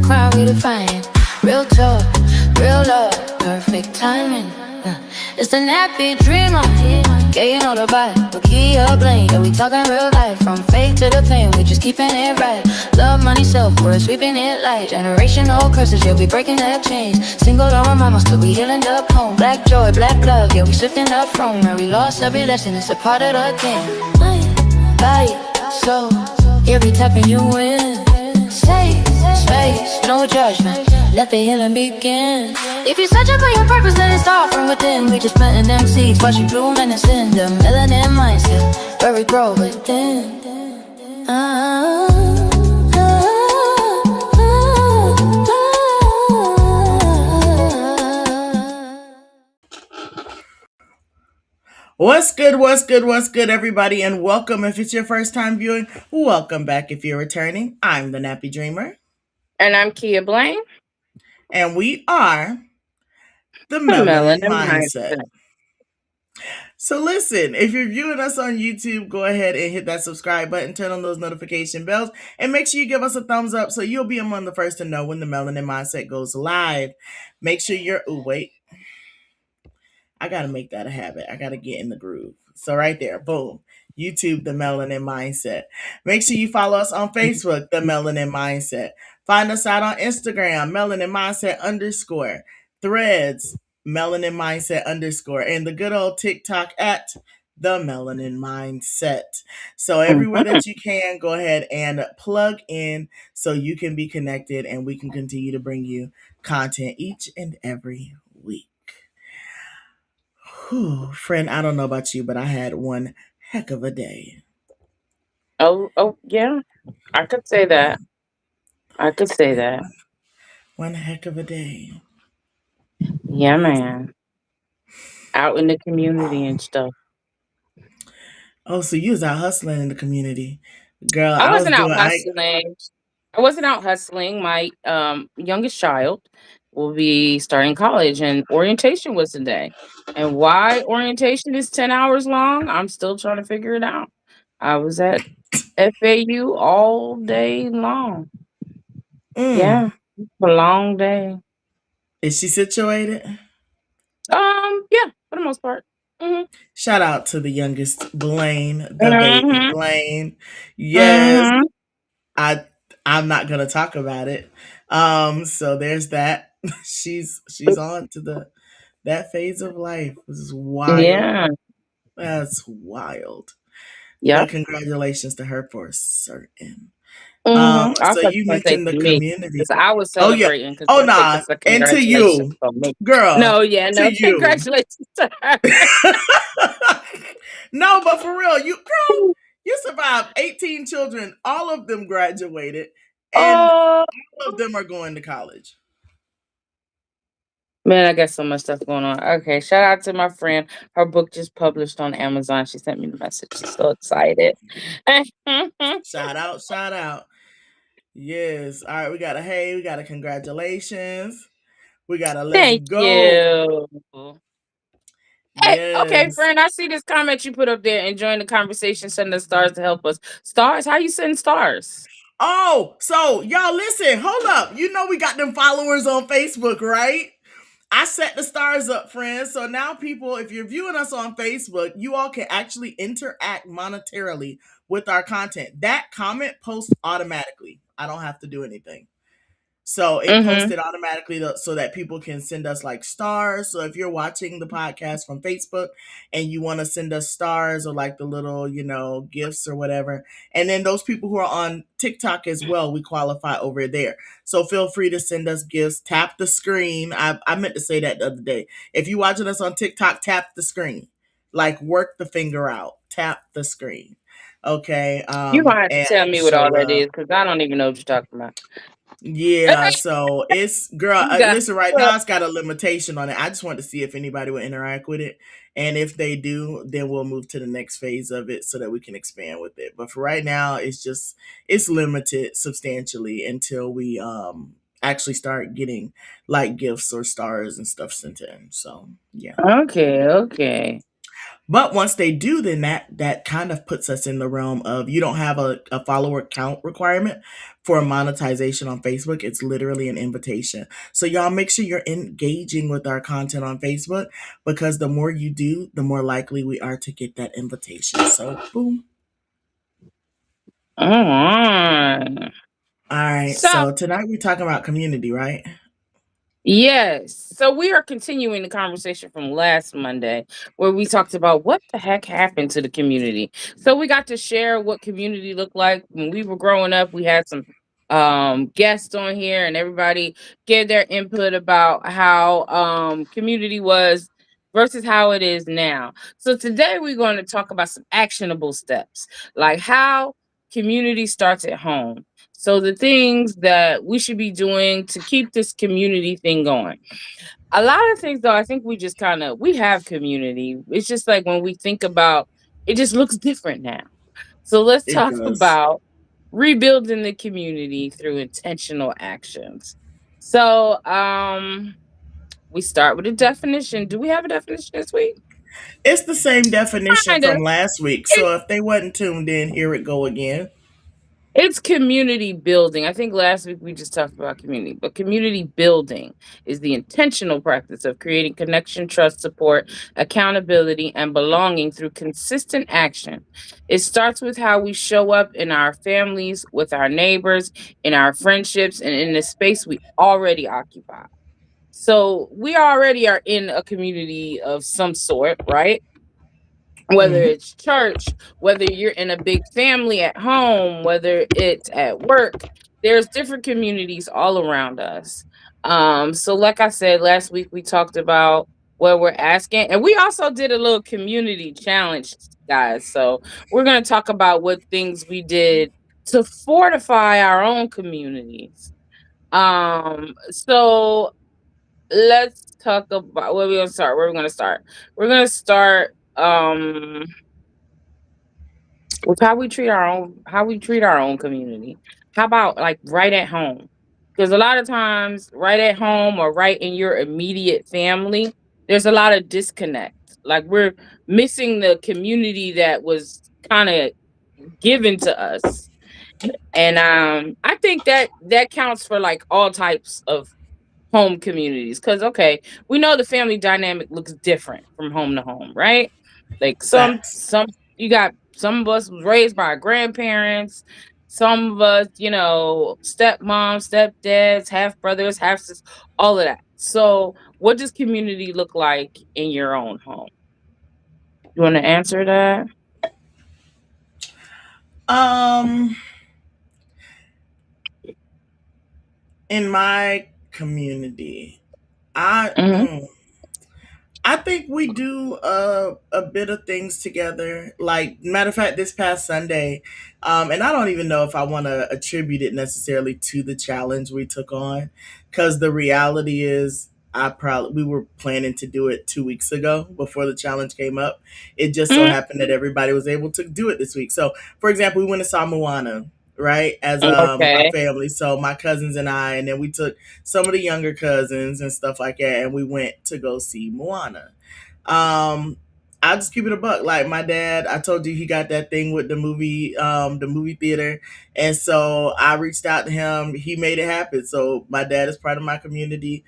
crown redefined. Real talk, real love, perfect timing. It's the nappy dreamer. Yeah, you know the vibe. But key or blame. Yeah, we talking real life. From fake to the pain, we just keeping it right. Love, money, self-worth, sweeping it like generational curses. Yeah, we breaking that chains. Single on mama, still we healing the home. Black joy, black love. Yeah, we shifting up from where we lost every lesson. It's a part of the game. Body, soul, yeah, we tapping you in. Safe space, no judgment. Let the healing begin. If you're searching for your purpose, let it start from within. We just planting them seeds, watch you bloom and ascend. The melanin mindset, where we grow within. What's good, everybody, and welcome. If it's your first time viewing, welcome back. If you're returning, I'm the Nappy Dreamer. And I'm Kia Blaine. And we are the Melanin Mindset. So listen, if you're viewing us on YouTube, go ahead and hit that subscribe button, turn on those notification bells, and make sure you give us a thumbs up so you'll be among the first to know when the Melanin Mindset goes live. Make sure you're, I got to make that a habit. I got to get in the groove. So right there, boom. YouTube, The Melanin Mindset. Make sure you follow us on Facebook, The Melanin Mindset. Find us out on Instagram, Melanin Mindset _ Threads, Melanin Mindset _ and the good old TikTok at The Melanin Mindset. So everywhere that you can, go ahead and plug in so you can be connected and we can continue to bring you content each and every week. Friend, I don't know about you, but I had one heck of a day. Oh, yeah. I could say that. One heck of a day. Yeah, man. Out in the community and stuff. Oh, so you was out hustling in the community. Girl, I wasn't out hustling. My youngest child will be starting college, and orientation was today. And why orientation is 10 hours long, I'm still trying to figure it out. I was at FAU all day long. Yeah, a long day. Is she situated? Yeah, for the most part. Mm-hmm. Shout out to the youngest Blaine, the baby Blaine. Yes, I'm not gonna talk about it. So there's that. She's on to that phase of life. This is wild. Yeah, that's wild. Yeah. But congratulations to her for certain. So you mentioned the community. because I was celebrating. Oh nah, and to you, girl. No, congratulations to her. No, but for real, you survived 18 children. All of them graduated, and all of them are going to college. Man, I got so much stuff going on. Okay, shout out to my friend. Her book just published on Amazon. She sent me the message. She's so excited. Shout out. Yes. All right, we got a congratulations. We got a let's go. You. Hey, okay, friend, I see this comment you put up there. Enjoying the conversation, sending the stars to help us. Stars? How you send stars? Oh, so y'all listen, hold up. You know we got them followers on Facebook, right? I set the stars up, friends. So now people, if you're viewing us on Facebook, you all can actually interact monetarily with our content. That comment posts automatically. I don't have to do anything. So it posted automatically so that people can send us like stars. So if you're watching the podcast from Facebook and you want to send us stars or like the little, gifts or whatever. And then those people who are on TikTok as well, we qualify over there. So feel free to send us gifts. Tap the screen. I meant to say that the other day. If you're watching us on TikTok, tap the screen. Like work the finger out. Tap the screen. Okay. You're going to have to tell me what all that is because I don't even know what you're talking about. Yeah, so it's listen, right now it's got a limitation on it. I just want to see if anybody will interact with it. And if they do, then we'll move to the next phase of it so that we can expand with it. But for right now, it's limited substantially until we actually start getting like gifts or stars and stuff sent in. So yeah. Okay. But once they do, then that kind of puts us in the realm of you don't have a follower count requirement for monetization on Facebook. It's literally an invitation. So y'all make sure you're engaging with our content on Facebook, because the more you do, the more likely we are to get that invitation. So boom. All right. All right. So So tonight we're talking about community, right? yes. So we are continuing the conversation from last Monday where we talked about what the heck happened to the community. So we got to share what community looked like when we were growing up. We had some guests on here and everybody gave their input about how community was versus how it is now. So today we're going to talk about some actionable steps, like how community starts at home. So the things that we should be doing to keep this community thing going. A lot of things though, I think we just kind of we have community. It's just like when we think about it just looks different now. So let's It talk does. about rebuilding the community through intentional actions. So we start with a definition. Do we have a definition this week? It's the same definition Kinda. from last week. So if they wasn't tuned in, here it go again. It's community building. I think last week we just talked about community, but community building is the intentional practice of creating connection, trust, support, accountability, and belonging through consistent action. It starts with how we show up in our families, with our neighbors, in our friendships, and in the space we already occupy. So we already are in a community of some sort, right? Whether Hmm. it's church, whether you're in a big family at home, whether it's at work, there's different communities all around us. So like I said, last week we talked about what we're asking, and we also did a little community challenge, guys. So we're going to talk about what things we did to fortify our own communities. So let's talk about where we're going to start. Where we're going to start. We're going to start with how we treat our own community. How about like right at home? Because a lot of times right at home or right in your immediate family, there's a lot of disconnect. Like we're missing the community that was kind of given to us. And I think that that counts for like all types of home communities, because okay, we know the family dynamic looks different from home to home, right? Like Facts. some you got some of us was raised by our grandparents, some of us, you know, stepmoms, stepdads, half brothers, half sisters, all of that. So what does community look like in your own home? You want to answer that? Um, in my community, I Hmm. I think we do a bit of things together. Like matter of fact, this past Sunday, and I don't even know if I want to attribute it necessarily to the challenge we took on, because the reality is, I probably we were planning to do it 2 weeks ago before the challenge came up. It just so Hmm. happened that everybody was able to do it this week. So, for example, we went and saw Moana, right, as a Okay. family. So my cousins and I, and then we took some of the younger cousins and stuff like that, and we went to go see Moana. Um, I'll just keep it a buck. Like my dad, I told you he got that thing with the movie theater, and so I reached out to him. He made it happen. So my dad is part of my community.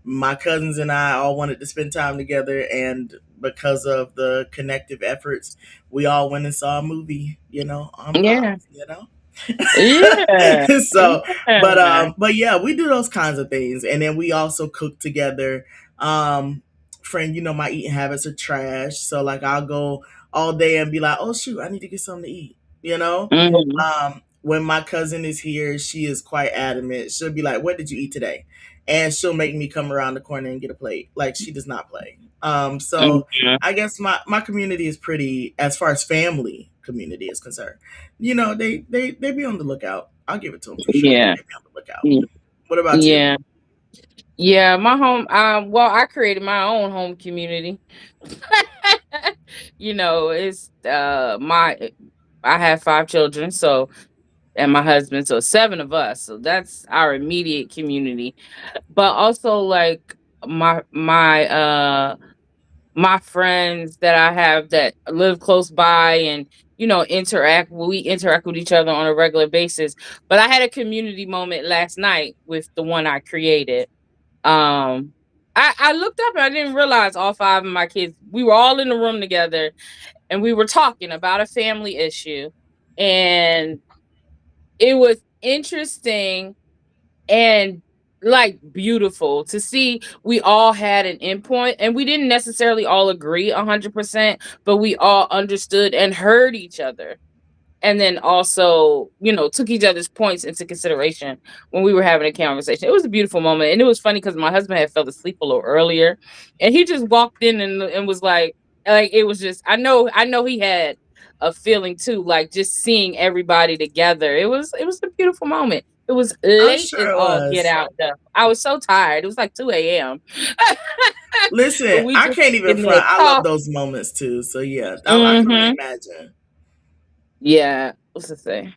My cousins and I all wanted to spend time together, and because of the connective efforts, we all went and saw a movie. On Yeah. pause. Yeah. So, but Yeah. but yeah, we do those kinds of things, and then we also cook together. Um, Friend, my eating habits are trash, so like I'll go all day and be like, oh shoot, I need to get something to eat. Hmm. When my cousin is here, she is quite adamant. She'll be like, what did you eat today? And she'll make me come around the corner and get a plate. Like she does not play. So Hmm. I guess my community is pretty, as far as family community is concerned. They be on the lookout. I'll give it to them for sure. Yeah. They be on the lookout. What about you? Yeah. Yeah, my home well, I created my own home community. You know, it's my I have 5 children, so and my husband, so 7 of us. So that's our immediate community. But also like my my friends that I have that live close by and we interact with each other on a regular basis. But I had a community moment last night with the one I created. Um I looked up and I didn't realize all five of my kids, we were all in the room together and we were talking about a family issue. And it was interesting and like beautiful to see we all had an endpoint and we didn't necessarily all agree 100%, but we all understood and heard each other, and then also, took each other's points into consideration when we were having a conversation. It was a beautiful moment. And it was funny because my husband had fell asleep a little earlier and he just walked in and was like, it was just, I know he had a feeling too, like just seeing everybody together. It was a beautiful moment. It was I'm late as sure it all get was. out though. I was so tired. It was like 2 a.m. But Listen, we I just can't even sitting there front. I love talking. those moments too. So yeah, I can only Mm-hmm. imagine. Yeah. What's to say?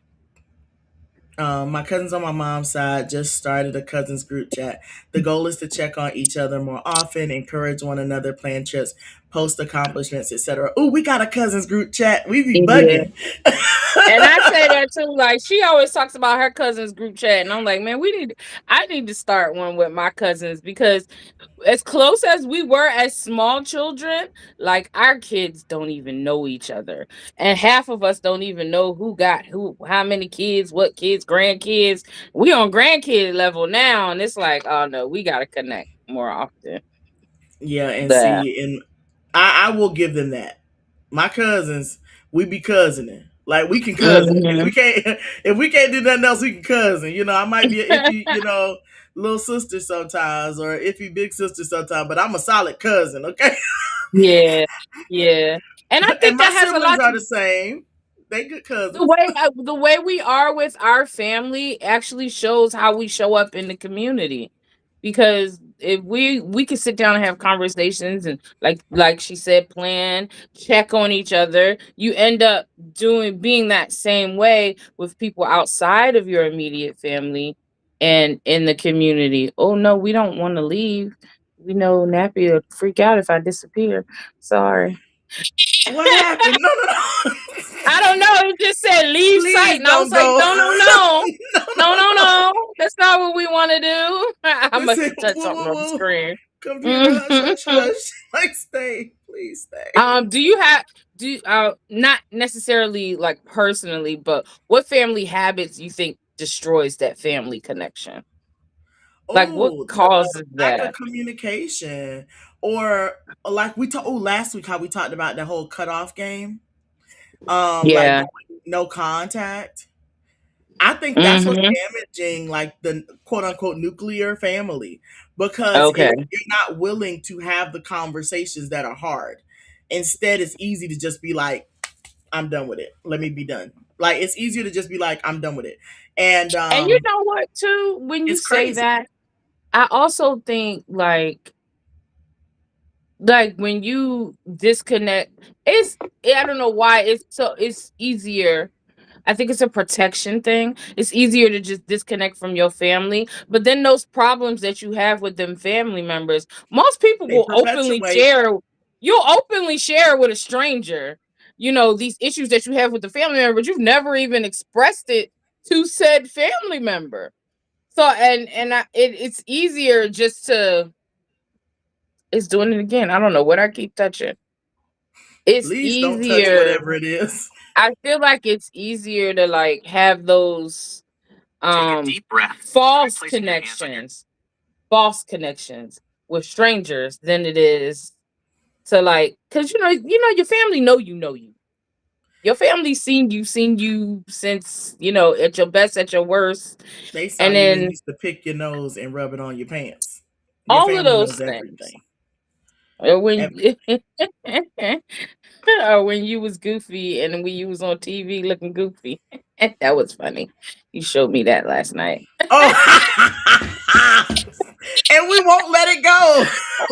My cousins on my mom's side just started a cousins group chat. The goal is to check on each other more often, encourage one another, plan trips, post accomplishments, etc. Oh, we got a cousins group chat. We be Yeah. bugging. And I say that too. Like she always talks about her cousins group chat, and I'm like, man, I need to start one with my cousins because as close as we were as small children, like our kids don't even know each other, and half of us don't even know who got who, how many kids, what kids, grandkids. We on grandkid level now, and it's like, oh no, we gotta connect more often. Yeah, and That. see, and I will give them that. My cousins, we be cousining. Like we can cousin. If we Mhm. can't if we can't do nothing else, we can cousin. I might be an iffy, little sister sometimes or iffy big sister sometimes, but I'm a solid cousin, okay? Yeah, yeah, and I And think my that has a siblings lot are to the same. They good the cousins. way we are with our family actually shows how we show up in the community. Because if we could sit down and have conversations and like she said, plan, check on each other, you end up being that same way with people outside of your immediate family and in the community. Oh no, we don't want to leave. We know Nappy will freak out if I disappear. Sorry. What happened? No, no, no. I don't know. It just said leave site. Please And I was don't like, go. no, no, no. No, no, No, no, no. no. That's not what we want to do. I must Listen, have touched whoa, something whoa, on the whoa. screen. Computer, hush, hush, Mhm. hush. Like, stay. Please stay. Do you have not necessarily like personally, but what family habits you think destroys that family connection? Like what Oh, causes lack of that? communication. Or like we talked last week how we talked about the whole cutoff game. Like Yeah. going no contact. I think that's what's Hmm. damaging like the quote unquote nuclear family because Okay. you're not willing to have the conversations that are hard. Instead, it's easy to just be like, I'm done with it. Let me be done. Like it's easier to just be like, I'm done with it. And And you know what too, when you it's say crazy. that, I also think like when you disconnect, I don't know why it's easier. I think it's a protection thing. It's easier to just disconnect from your family, but then those problems that you have with them family members, most people They will openly perpetuate. share. You'll openly share with a stranger, these issues that you have with the family member, but you've never even expressed it to said family member. So it's easier just to it's doing it again. I don't know what I keep touching. It's Please don't touch easier. whatever it is. I feel like it's easier to like have those Take a deep breath. Try false placing your hands on your connections with strangers than it is to like because your family know you. Your family seen you since at your best, at your worst, They saw and you when you then used to pick your nose and rub it on your pants. Your all of family those knows things. everything. Or when Everything. or when you was goofy and when you was on TV looking goofy. That was funny. You showed me that last night. Oh, and we won't let it go.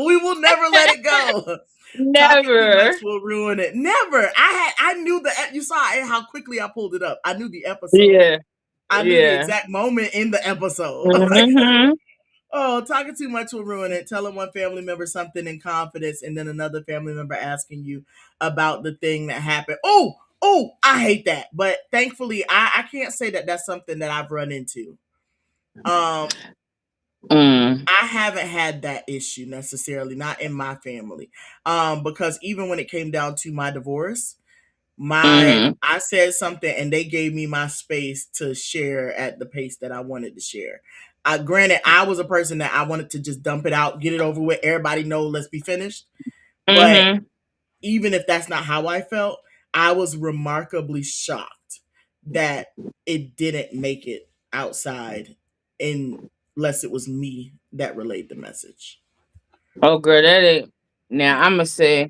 We will never let it go. Talking too much Never. will ruin it. Never. I knew you saw how quickly I pulled it up. I knew the episode. Yeah. I knew the Yeah. exact moment in the episode. Like, Mhm. Oh, talking too much will ruin it. Telling one family member something in confidence and then another family member asking you about the thing that happened. Oh, I hate that. But thankfully, I can't say that that's something that I've run into. Um, Mm, I haven't had that issue necessarily, not in my family. Because even when it came down to my divorce, my mm-hmm. I said something and they gave me my space to share at the pace that I wanted to share. Granted, I was a person that I wanted to just dump it out, get it over with, everybody know, let's be finished. But Mm-hmm. even if that's not how I felt, I was remarkably shocked that it didn't make it outside unless it was me that relayed the message. Oh, girl, that ain't. Now I'm gonna say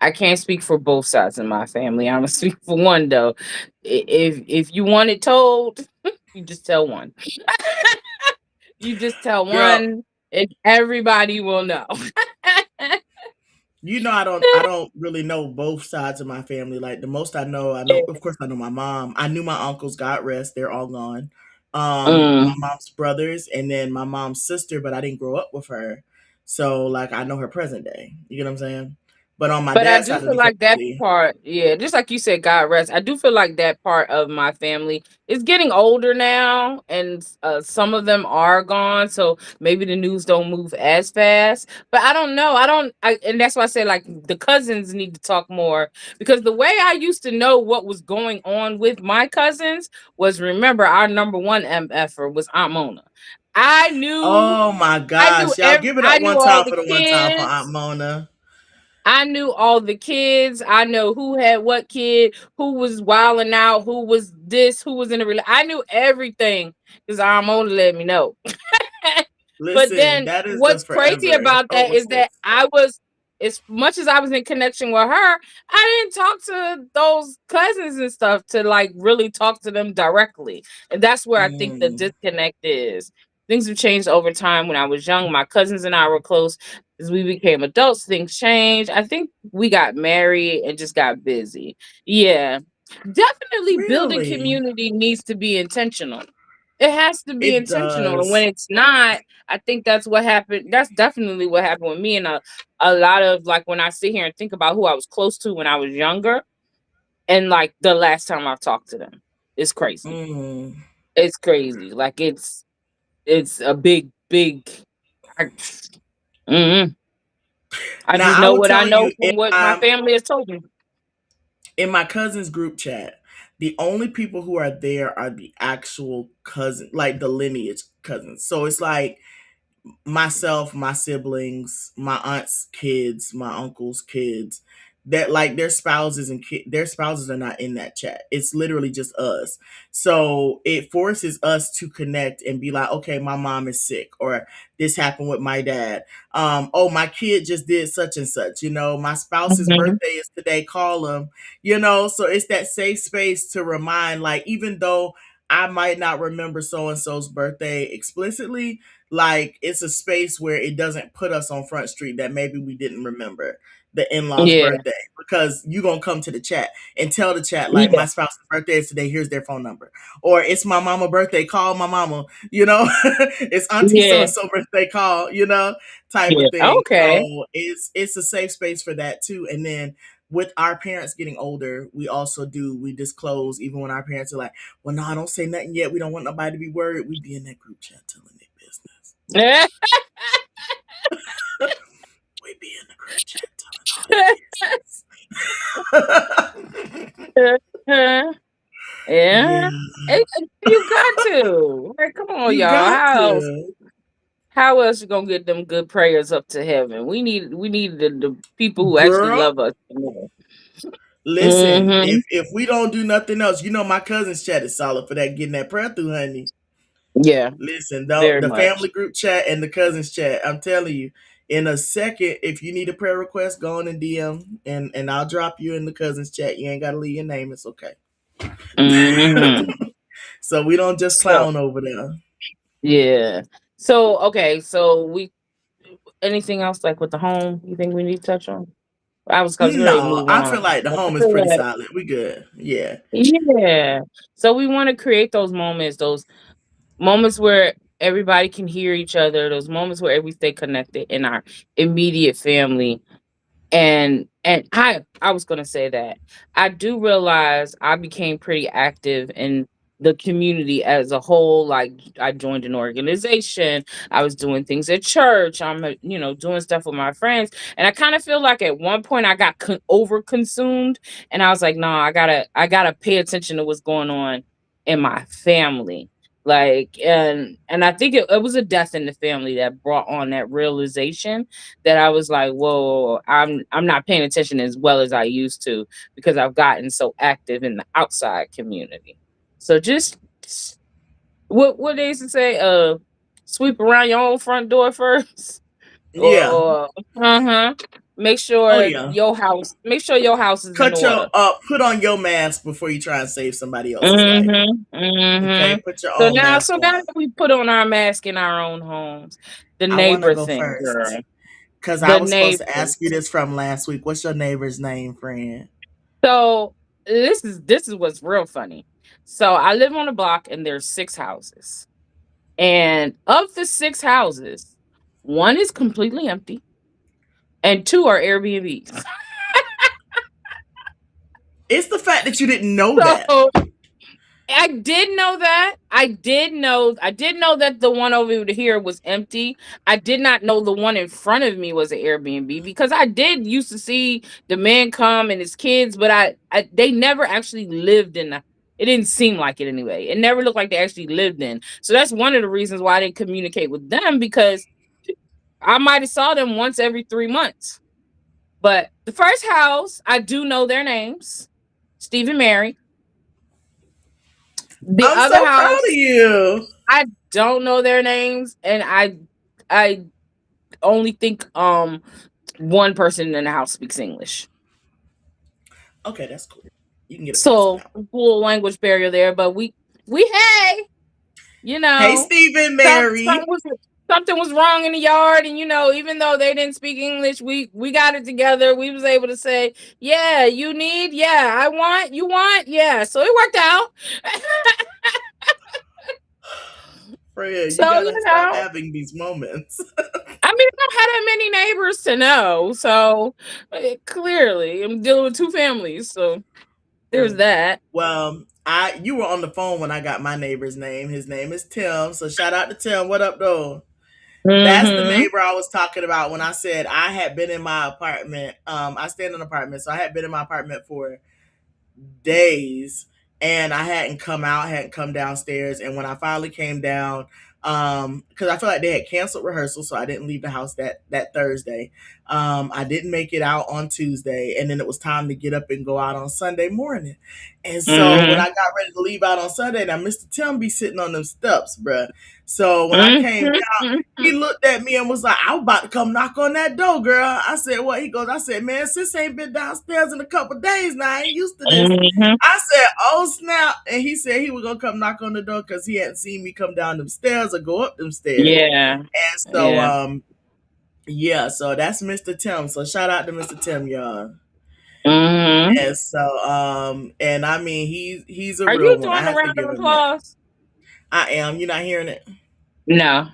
I can't speak for both sides of my family. I'm gonna speak for one though. If you want it told, you just tell one. You just tell Girl, one, and everybody will know. I don't really know both sides of my family. Like the most I know, of course I know my mom. I knew my uncles, God rest, they're all gone. My Mm. mom's brothers and then my mom's sister, but I didn't grow up with her. So like I know her present day. You get what I'm saying? But on my But I dad's do side of feel the like that family, part, yeah, just like you said, God rest. I do feel like that part of my family is getting older now, and some of them are gone. So maybe the news don't move as fast. But I don't know. And that's why I say like the cousins need to talk more because the way I used to know what was going on with my cousins was remember our number one MFer was Aunt Mona. I knew, oh my gosh, y'all give it I up knew one all time the for the one time for Aunt kids. Mona. I knew all the kids. I know who had what kid, who was wilding out, who was this, who was in a I knew everything because I'm only let me know. But Listen, then that is the what's crazy forever. about Oh, that what's is that this? I was, as much as I was in connection with her, I didn't talk to those cousins and stuff to like really talk to them directly. And that's where I think the Mm, disconnect is. Things have changed over time. When I was young, my cousins and I were close. As we became adults, things changed. I think we got married and just got busy. Yeah. Definitely building really? community needs to be intentional. It has to be It intentional. And when does. it's not, I think that's what happened. That's definitely what happened with me. And a lot of like when I sit here and think about who I was close to when I was younger, and like the last time I've talked to them, it's crazy. Mm. It's crazy. Like it's a big. I, mhm. I Now just I know will what I tell know you from what my family has told me. in my cousin's group chat, the only people who are there are the actual cousin, like the lineage cousins. So it's like myself, my siblings, my aunt's kids, my uncle's kids, that like their spouses and their spouses are not in that chat. It's literally just us. So it forces us to connect and be like, okay, my mom is sick, or this happened with my dad. Oh, my kid just did such and such. My spouse's Mhm. birthday is today. Call them. So it's that safe space to remind, like, even though I might not remember so and so's birthday explicitly, like it's a space where it doesn't put us on Front Street that maybe we didn't remember the in-laws Yeah, birthday, because you're gonna come to the chat and tell the chat like, yeah, my spouse's birthday is today, here's their phone number, or it's my mama birthday, call my mama, it's auntie so yeah, and so birthday, call, type yeah. of thing. Okay. So it's a safe space for that too. And then with our parents getting older, we disclose even when our parents are like, well, no, don't say nothing yet, we don't want nobody to be worried. We be in that group chat telling their business. We be in the group chat telling all their business. Yeah. Yeah, You got to. Like, come on, you y'all. got How else? to. How else you gonna get them good prayers up to heaven? We need the people who actually Girl, love us. More. listen, Mm-hmm. if we don't do nothing else, my cousin's chat is solid for that, getting that prayer through, honey. Yeah, Listen, very the much. family group chat and the cousins chat, I'm telling you, in a second, if you need a prayer request, go on and DM, and I'll drop you in the cousins chat. You ain't gotta leave your name, it's okay. Mm-hmm. So we don't just So clown over there. yeah. So okay. So we anything else like with the home? You think we need to touch on? I was ready to No, move I on. feel like the But I home is feel pretty like solid. We good. Yeah. yeah. So we want to create those moments where everybody can hear each other, those moments where we stay connected in our immediate family. And I was gonna say that I do realize I became pretty active in the community as a whole. Like, I joined an organization, I was doing things at church, I'm doing stuff with my friends, and I kind of feel like at one point I got over consumed, and I was like, no, I gotta pay attention to what's going on in my family. Like, and I think it was a death in the family that brought on that realization, that I was like, whoa, I'm not paying attention as well as I used to, because I've gotten so active in the outside community. So just what they used to say, sweep around your own front door first. Yeah. Or uh-huh. Oh yeah. Make sure your house is in Cut your order. put on your mask before you try and save somebody else's life. Mhm. Okay, Mhm. put your So own now mask so now on. that we put on our mask in our own homes, the I want to neighbor go thing, first girl. because I The was supposed neighbor. to ask you this from last week. What's your neighbor's name, friend? So this is what's real funny. So I live on a block and there's 6 houses. And of the 6 houses, one is completely empty and two are Airbnbs. It's the fact that you didn't know that. So I did know that. I did know that the one over here was empty. I did not know the one in front of me was an Airbnb, because I did used to see the man come and his kids, but they never actually lived in the, it didn't seem like it anyway. It never looked like they actually lived in. So that's one of the reasons why I didn't communicate with them, because I might have saw them once every 3 months. But the first house, I do know their names. Steve and Mary. The I'm other so proud of house, you. I don't know their names, and I only think one person in the house speaks English. Okay, that's cool. You can get a pass on So that one. full language barrier there, but we hey, you Hey, know, Stephen, some, Mary. something was something was wrong in the yard, and even though they didn't speak English, we got it together. We was able to say, yeah, you need, yeah, I want, you want, yeah. So it worked out. Fred, you So gotta start having these moments. I mean, I don't have that many neighbors to know, so clearly I'm dealing with two families, so there's Mm. that. Well, you were on the phone when I got my neighbor's name. His name is Tim. So shout out to Tim. What up, though? That's the Mm-hmm. neighbor I was talking about when I said I had been in my apartment. I stay in an apartment, so I had been in my apartment for days, and I hadn't come out, hadn't come downstairs. And when I finally came down, because I felt like they had canceled rehearsal, so I didn't leave the house that Thursday. I didn't make it out on Tuesday, and then it was time to get up and go out on Sunday morning. And so when Mm-hmm. I got ready to leave out on Sunday, now Mr. Tim be sitting on them steps, bruh. So when I came down, he Mm-hmm. looked at me and was like, "I'm about to come knock on that door, girl." I said, "What?" He goes, "I said, man, sis ain't been downstairs in a couple days now. I ain't used to this." Mm-hmm. I said, "Oh snap!" And he said he was gonna come knock on the door because he hadn't seen me come down them stairs or go up them stairs. Yeah. And so, Yeah. yeah, so that's Mr. Tim. So shout out to Mr. Tim, y'all. Mm-hmm. And so, and I mean, he's a Are real you one. I doing a have to round of give him that. applause? I am. You're not hearing it, No.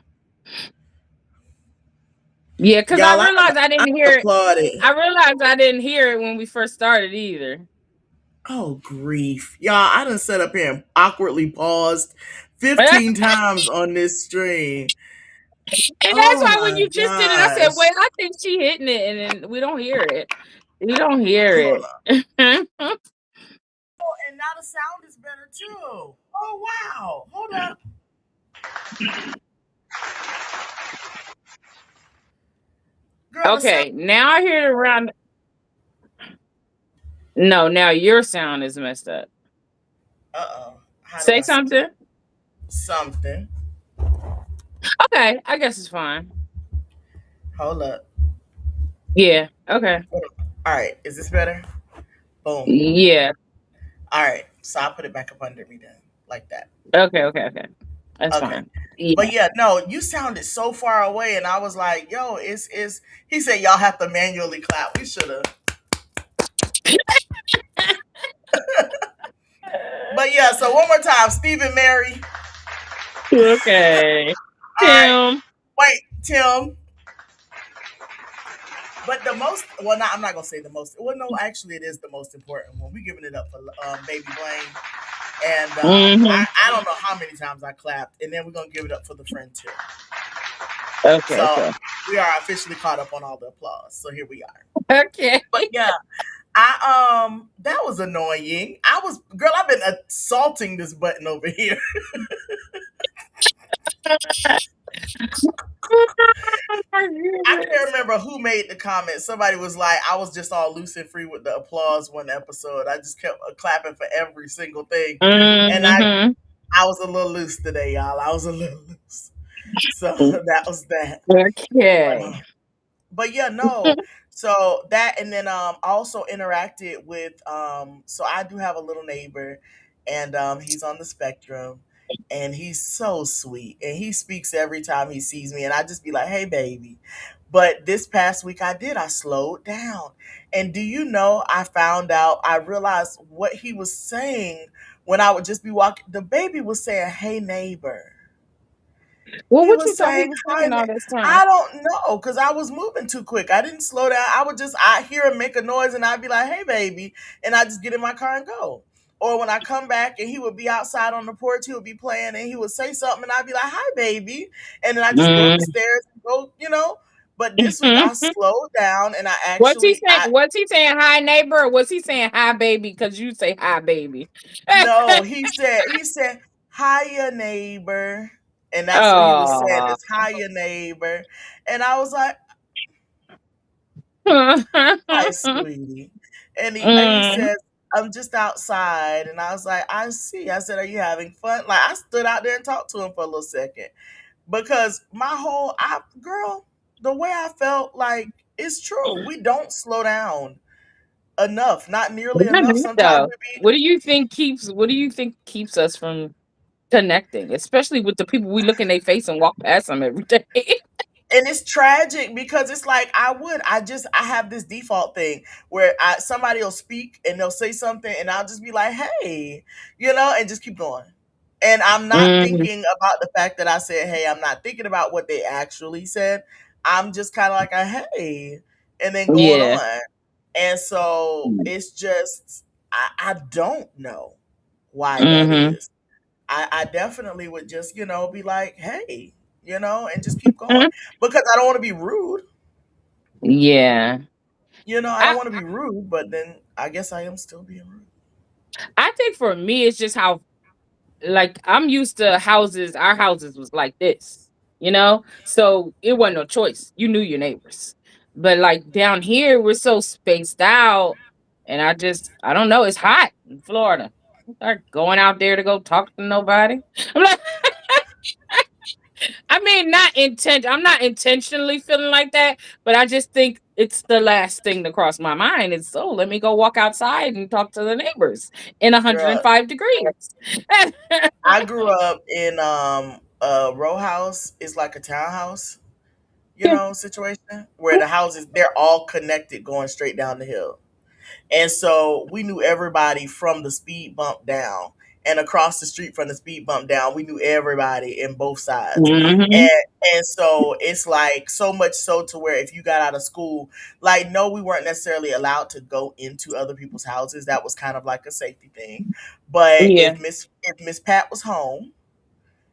Yeah, because I y'all. realized I I didn't hear it. applauded. I realized I didn't hear it when we first started either. Oh grief, y'all! I done sat up here and awkwardly paused 15 times on this stream. And that's Oh why when my you just did it, I said, gosh! wait, I think she hitting it. And then we don't hear it. We don't hear Hold on. it. Oh, and now the sound is better too. Oh wow! Hold up, girl. The sound. Okay, now I hear it around. No, now your sound is messed up. Uh oh. How do Say I say something. something? Okay, I guess it's fine. Hold up. Yeah. Okay. All right. Is this better? Boom. Yeah. All right. So I'll put it back up under me then, like that. Okay. Okay. Okay. That's Okay. fine. Yeah. But yeah, no, you sounded so far away, and I was like, "Yo, it's." He said, "Y'all have to manually clap." We should have. But yeah, so one more time, Stephen Mary. Okay. All right. Tim. Wait, Tim. But the most, well, not, I'm not gonna say the most. Well, no, actually, it is the most important one. We giving it up for Baby Blaine, and Hmm. I don't know how many times I clapped, and then we're gonna give it up for the friend too. Okay, So okay. we are officially caught up on all the applause. So here we are. Okay. But yeah, that was annoying. I was, girl, I've been assaulting this button over here. Oh my I can't goodness. remember who made the comment. Somebody was like, I was just all loose and free with the applause one episode. I just kept clapping for every single thing. And Hmm. I was a little loose today, y'all. I was a little loose. So that was that. But, Okay. but yeah, no. So that, and then also interacted with so I do have a little neighbor, and he's on the spectrum, and he's so sweet, and he speaks every time he sees me, and I just be like, hey baby. But this past week I slowed down. And do you know, I found out, I realized what he was saying when I would just be walking. The baby was saying, hey neighbor. Well, He what was you thought he saying was hi. saying all this time? I don't know, because I was moving too quick. I didn't slow down. I hear him make a noise, and I'd be like, hey baby, and I just get in my car and go. Or when I come back and he would be outside on the porch, he would be playing, and he would say something, and I'd be like, hi baby, and then I just go up the Mm. stairs and go. But this week I slowed down, and I What's he actually saying? I Was he saying hi neighbor, or was he saying hi baby? Because you say hi baby. no, he said hiya neighbor, and that's what he was saying, Oh. is hiya neighbor, and I was like, hi, sweetie. And he Mm. says, I'm just outside. And I was like, I see. I said, are you having fun? Like, I stood out there and talked to him for a little second, because girl, the way I felt, like, it's true. We don't slow down enough, not nearly Why enough. not Sometimes though? we be, What do you think keeps us from connecting, especially with the people we look in their face and walk past them every day? and it's tragic, because it's like, I have this default thing where somebody will speak and they'll say something, and I'll just be like, hey, and just keep going. And I'm not Mm, thinking about the fact that I said, hey, I'm not thinking about what they actually said. I'm just kind of like a hey, and then going yeah. on. And so it's just, I don't know why that Hmm. is. I definitely would just, be like, hey, and just keep going, because I don't want to be rude. Yeah. I don't I want to be rude, but then I guess I am still being rude. I think for me it's just how, like, I'm used to houses. Our houses was like this, so it wasn't no choice. You knew your neighbors, but like down here we're so spaced out, and I don't know. It's hot in Florida. I'm not going out there to go talk to nobody. I'm like, I mean, I'm not intentionally feeling like that, but I just think it's the last thing to cross my mind. It's, oh, let me go walk outside and talk to the neighbors in Girl, 105 degrees. I grew up in a row house. Is like a townhouse, situation where the houses, they're all connected going straight down the hill. And so we knew everybody from the speed bump down, and across the street from the speed bump down, we knew everybody in both sides. Hmm. And so it's like, so much so to where if you got out of school, like, no, we weren't necessarily allowed to go into other people's houses. That was kind of like a safety thing. But Yeah. if Miss Pat was home,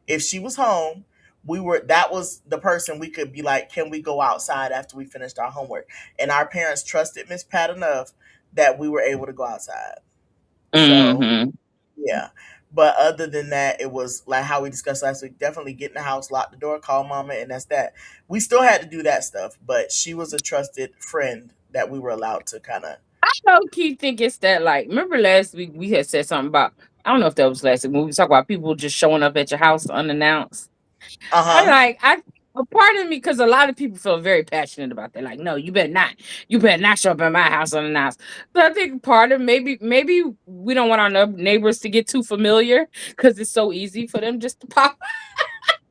if she was home, that was the person we could be like, can we go outside after we finished our homework? And our parents trusted Miss Pat enough that we were able to go outside. So Hmm. yeah. But other than that, it was like how we discussed last week. Definitely get in the house, lock the door, call mama, and that's that. We still had to do that stuff, but she was a trusted friend that we were allowed to kind of. I low key think it's that, like, remember last week we had said something about, I don't know if that was last week when we talked about people just showing up at your house unannounced. Uh I huh. like I A part of me, because a lot of people feel very passionate about that. Like, no, you better not show up at my house unannounced. So I think part of, maybe we don't want our neighbors to get too familiar because it's so easy for them just to pop.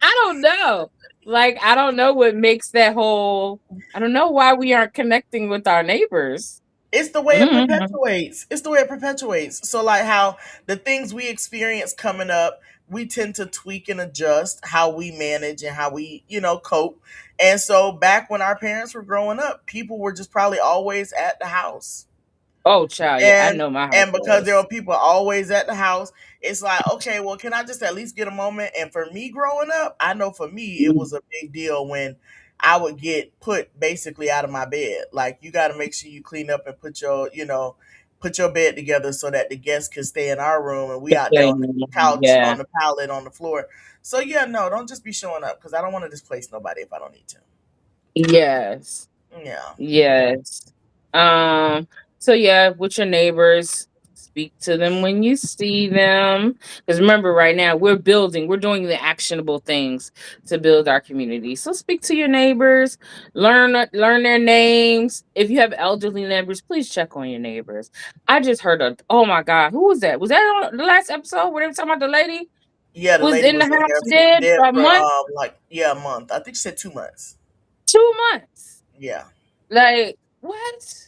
I don't know. Like, I don't know what makes that whole. I don't know why we aren't connecting with our neighbors. It's the way it Mm-hmm. perpetuates. It's the way it perpetuates. So like how the things we experience coming up, we tend to tweak and adjust how we manage and how we, cope. And so back when our parents were growing up, people were just probably always at the house. Oh, child, yeah, I And know my house and because there was. were people always at the house, it's like, okay, well, can I just at least get a moment? And for me growing up, I know for me it was a big deal when I would get put basically out of my bed. Like, you got to make sure you clean up and put your bed together so that the guests can stay in our room and we out there on the couch, Yeah. on the pallet, on the floor. So yeah, no, don't just be showing up because I don't want to displace nobody if I don't need to. Yes. Yeah. Yes. Um, so yeah, with your neighbors, speak to them when you see them. Because remember, right now we're doing the actionable things to build our community. So speak to your neighbors, learn their names. If you have elderly neighbors, please check on your neighbors. I just heard oh my God, who was that? Was that on the last episode where they were talking about the lady Yeah, the was lady in the was in house there dead dead for a for month, like, yeah, a month. I think she said 2 months. 2 months? Yeah. Like what?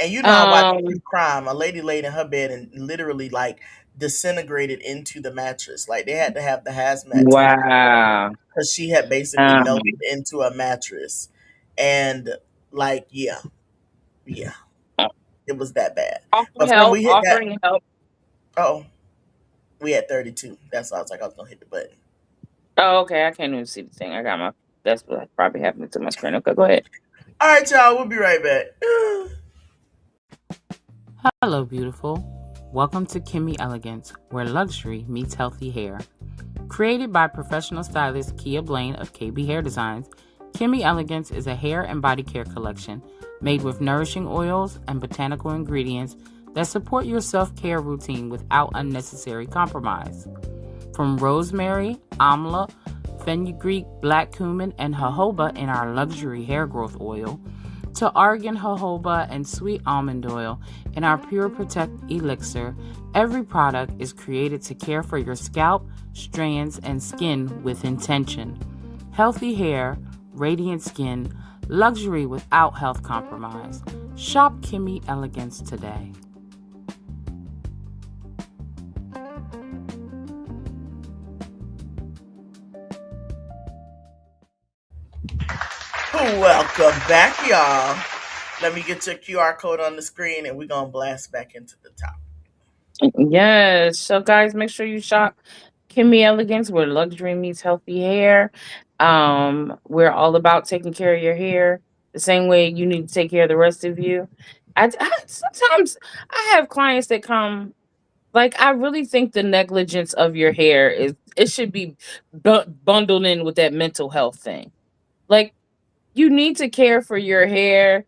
And you know I watch true Um, crime. A lady laid in her bed and literally like disintegrated into the mattress. Like they had to have the hazmat team wow. because she had basically Um, melted into a mattress. And like, yeah, yeah, it was that bad. But friend, we hit that. offering help. Oh, we had 32. That's why I was like, I was gonna hit the button. Oh, okay. I can't even see the thing. That's what probably happened to my screen. Okay, go ahead. All right, y'all, we'll be right back. Hello, beautiful. Welcome to Kimmy Elegance, where luxury meets healthy hair. Created by professional stylist Kia Blaine of KB Hair Designs, Kimmy Elegance is a hair and body care collection made with nourishing oils and botanical ingredients that support your self-care routine without unnecessary compromise. From rosemary, amla, fenugreek, black cumin, and jojoba in our luxury hair growth oil, to argan jojoba and sweet almond oil in our Pure Protect elixir, every product is created to care for your scalp, strands, and skin with intention. Healthy hair, radiant skin, luxury without health compromise. Shop Kimmy Elegance today. Welcome back, y'all. Let me get your QR code on the screen and we're gonna blast back into the top. Yes. So, guys, make sure you shop Kimmy Elegance, where luxury meets healthy hair. We're all about taking care of your hair the same way you need to take care of the rest of you. Sometimes I have clients that come. Like, I really think the negligence of your hair it should be bundled in with that mental health thing. Like, you need to care for your hair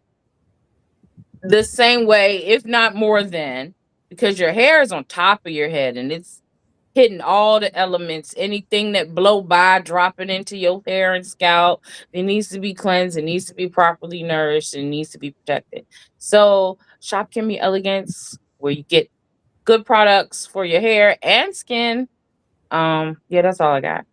the same way, if not more than, because your hair is on top of your head and it's hitting all the elements. Anything that blow by, dropping into your hair and scalp, it needs to be cleansed. It needs to be properly nourished. And needs to be protected. So, shop Kimmy Elegance, where you get good products for your hair and skin. Yeah, that's all I got.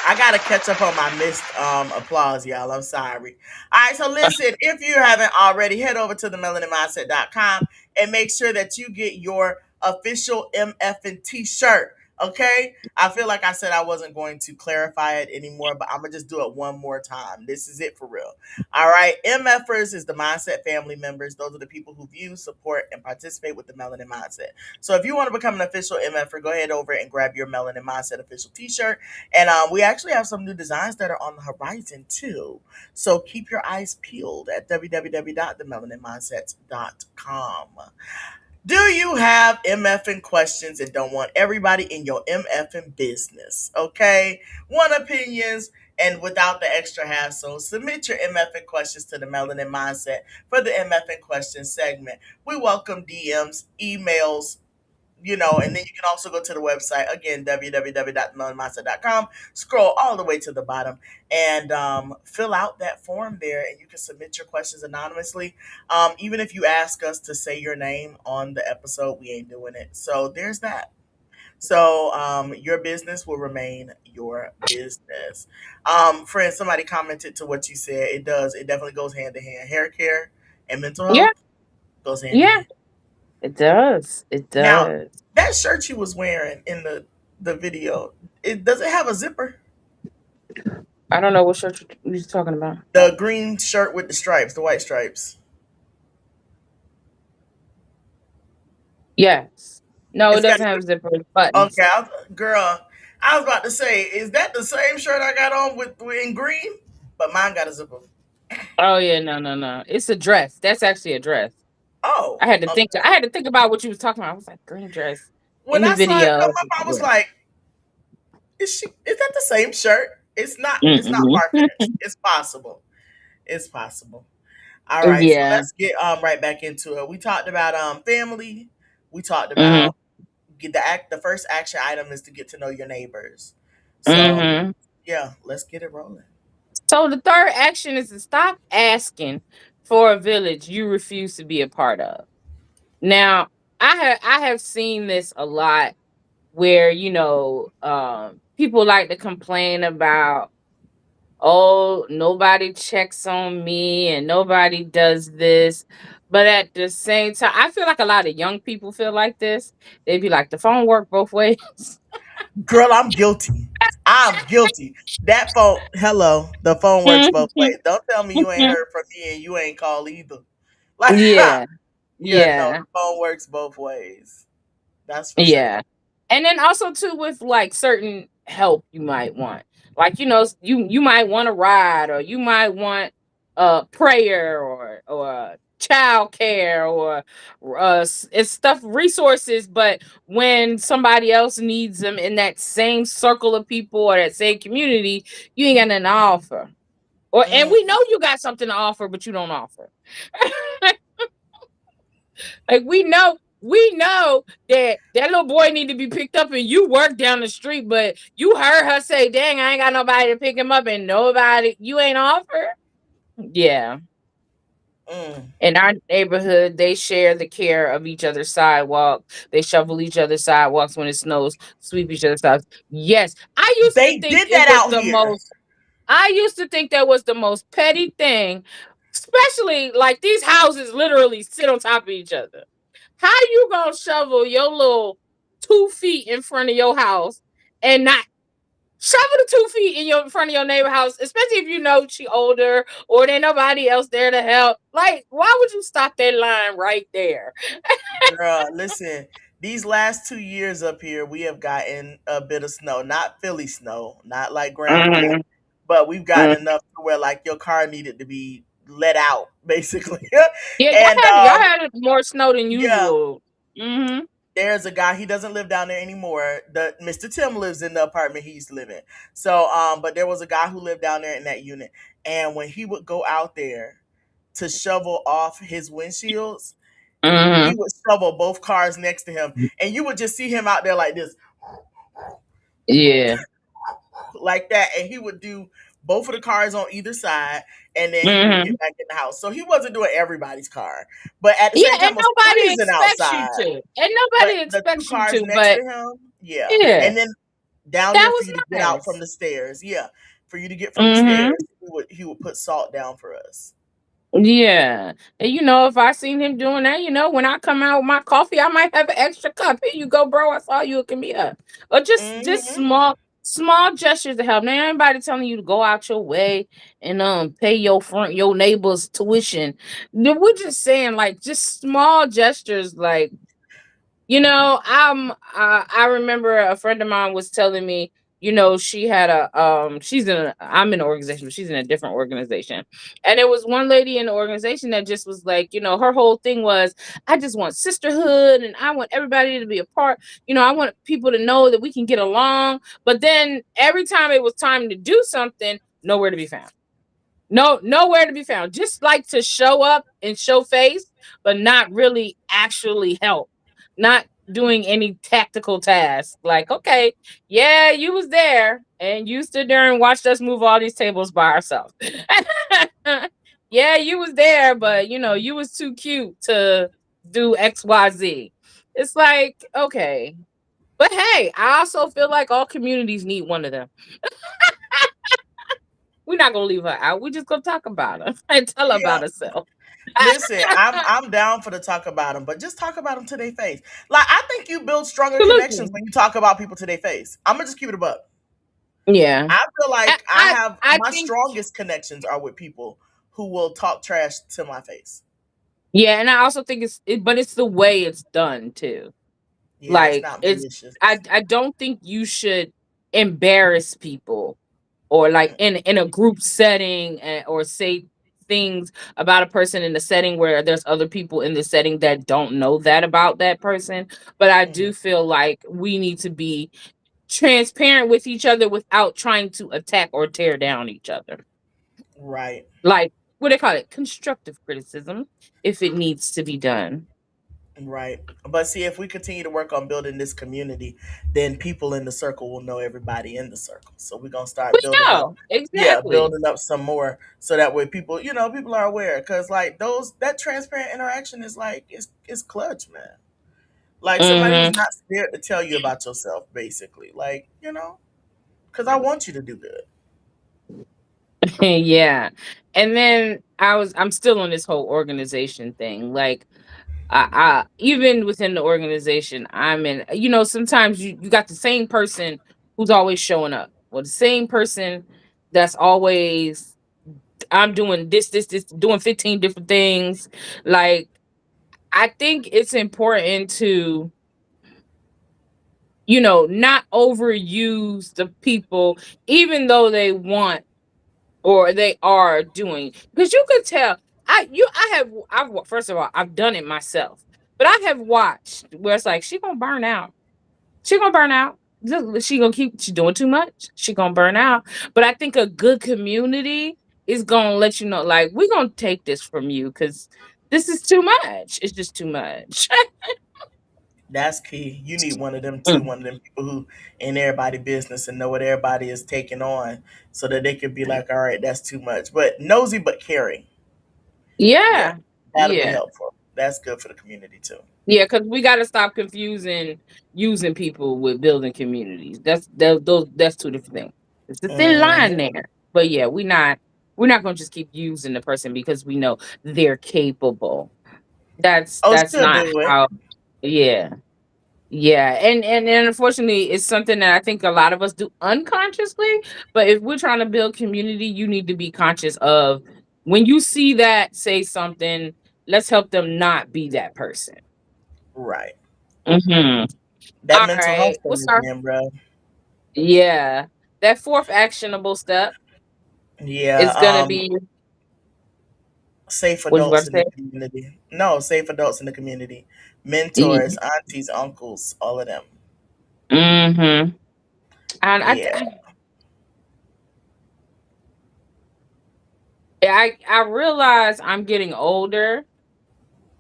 I gotta catch up on my missed applause, y'all. I'm sorry. All right, so listen, if you haven't already, head over to the melaninmindset.com and make sure that you get your official MF and t-shirt. Okay, I feel like I said I wasn't going to clarify it anymore, but I'm gonna just do it one more time. This is it for real. All right, MFers is the mindset family members. Those are the people who view, support, and participate with the Melanin Mindset. So if you want to become an official MFer, go ahead over and grab your Melanin Mindset official t-shirt. And we actually have some new designs that are on the horizon too. So keep your eyes peeled at www.themelaninmindset.com. Do you have MFing questions and don't want everybody in your MFing business? Okay. Want opinions and without the extra hassle, submit your MFing questions to the Melanin Mindset for the MFing questions segment. We welcome DMs, emails, and then you can also go to the website again, www.melaninmindset.com. Scroll all the way to the bottom and fill out that form there, and you can submit your questions anonymously. Even if you ask us to say your name on the episode, we ain't doing it. So there's that. So your business will remain your business. Friend, somebody commented to what you said. It does. It definitely goes hand in hand. Hair care and mental Yeah, health goes hand in yeah, hand. It does. It Now, does. that shirt you was wearing in the video, it does it have a zipper? I don't know what shirt you're talking about. The green shirt with the stripes, the white stripes. Yes. No, it It's got doesn't a have zipper. zippers, Okay, buttons. girl, I was about to say, is that the same shirt I got on with in green? But mine got a zipper. Oh yeah, no, no, no. It's a dress. That's actually a dress. Oh, I had to think. okay. I had to think about what you was talking about. I was like, green dress in When the I saw it come video. up, I was Yeah. like, is that the same shirt? It's not Mm-mm. far fetched. It's possible. It's possible. All right, so Yeah. let's get right back into it. We talked about family. We talked hmm about the first action item is to get to know your neighbors. So hmm yeah, let's get it rolling. So the third action is to stop asking for a village you refuse to be a part of. Now, I have seen this a lot where people like to complain about, oh, nobody checks on me and nobody does this. But at the same time, I feel like a lot of young people feel like this. They'd be like, the phone work both ways. Girl, I'm guilty. I'm guilty. That phone, hello, the phone works both ways. Don't tell me you ain't heard from me and you ain't called either. Like, Yeah, yeah, no, yeah. the phone works both ways. That's for sure. Yeah. And then also too with like certain help you might want. Like, you might want a ride, or you might want prayer, or child care, or it's stuff, resources, but when somebody else needs them in that same circle of people or that same community, you ain't got nothing to offer. And Mm, we know you got something to offer, but you don't offer. Like, we know that little boy need to be picked up, and you work down the street, but you heard her say, "Dang, I ain't got nobody to pick him up," and nobody, you ain't offer. Yeah. mm. In our neighborhood, they share the care of each other's sidewalk. They shovel each other's sidewalks when it snows, sweep each other's sidewalks. Yes, They did that out here. I used to think that was the most petty thing, especially like these houses literally sit on top of each other. How you gonna shovel your little 2 feet in front of your house and not shovel the 2 feet in front of your neighbor house, especially if you know she older or there nobody else there to help? Like, why would you stop that line right there? Girl, listen, these last 2 years up here, we have gotten a bit of snow. Not Philly snow, not like ground clear, Mhm, but we've mhm. gotten enough to where like your car needed to be let out, basically. Yeah, And y'all had more snow than yeah, usual. Hmm. there's a guy, he doesn't live down there anymore. The Mr. Tim lives in the apartment he used to live in. So but there was a guy who lived down there in that unit. And when he would go out there to shovel off his windshields, he Hmm. would shovel both cars next to him, and you would just see him out there like this, Yeah. like that, and he would do both of the cars on either side, and then he would Hmm. get back in the house. So he wasn't doing everybody's car, but at the Yeah, same and time, it was nobody freezing expects you outside. to. And But nobody the two expects you cars to, next but to him, yeah, yeah, and then down that there for was you to get out from nice. the stairs, yeah, for you to get from the Hmm. stairs, he would put salt down for us. Yeah. And if I seen him doing that, when I come out with my coffee, I might have an extra cup. Here you go, bro. I saw you hooking me up. Or just Hmm. small gestures to help. Now anybody telling you to go out your way and pay your neighbor's tuition. We're just saying, like, just small gestures, like, I remember a friend of mine was telling me, she had I'm in an organization, but she's in a different organization. And there was one lady in the organization that just was like, her whole thing was, I just want sisterhood and I want everybody to be a part. I want people to know that we can get along. But then every time it was time to do something, nowhere to be found. No, nowhere to be found. Just like to show up and show face, but not really actually help. Not doing any tactical tasks. Like, okay, yeah, you was there and you stood there and watched us move all these tables by ourselves. Yeah, you was there, but you was too cute to do XYZ. It's like, okay. But hey, I also feel like all communities need one of them. We're not gonna leave her out. We're just gonna talk about her and tell her Yeah, about herself. Listen, I'm down for the talk about them, but just talk about them to their face. Like I think you build stronger connections Absolutely. when you talk about people to their face. I'm gonna just keep it a buck. Yeah. I feel I, like I I have I my think strongest connections are with people who will talk trash to my face. yeah, and I also think but it's the way it's done too. Yeah, it's Like not it's malicious. I don't think you should embarrass people or like Mm, in a group setting or say things about a person in a setting where there's other people in the setting that don't know that about that person. But I mhm. do feel like we need to be transparent with each other without trying to attack or tear down each other. Right. Like what do they call it? Constructive criticism if it needs to be done. Right. But see, if we continue to work on building this community, then people in the circle will know everybody in the circle. So we're gonna We start building up, know yeah, exactly. building up some more, so that way people, people are aware. Cause like that transparent interaction is like it's clutch, man. Like somebody who's Hmm. not scared to tell you about yourself, basically. Like cause I want you to do good. Yeah. And then I'm still on this whole organization thing. Like I even within the organization I'm in, sometimes you got the same person who's always showing up. Or the same person that's always I'm doing this, doing 15 different things. Like I think it's important to, not overuse the people, even though they want or they are doing, because you could tell. First of all, I've done it myself, but I have watched where it's like she gonna burn out. She gonna burn out. Look, she doing too much. She gonna burn out. But I think a good community is gonna let you know, like, we're gonna take this from you because this is too much. It's just too much. That's key. You need one of them too, Mm. one of them people who in everybody business and know what everybody is taking on, so that they could be like, all right, that's too much. But nosy but caring. Yeah, Yeah, that'll be yeah. helpful. That's good for the community too. Yeah, because we got to stop confusing using people with building communities. That's two different things. It's a thin line Hmm. there. But yeah, we're not gonna just keep using the person because we know they're capable. Oh, That's still not do it. how. Yeah, yeah, and unfortunately, it's something that I think a lot of us do unconsciously. But if we're trying to build community, you need to be conscious of when you see that, say something. Let's help them not be that person. Right. Hmm. That All mental right. health thing What's our again, bro. yeah. That fourth actionable step Yeah. is gonna be Safe what you about adults to in the say? community. No, safe adults in the community. Yeah. Mentors, aunties, uncles, all of them. Mm-hmm. And Yeah. I realize I'm getting older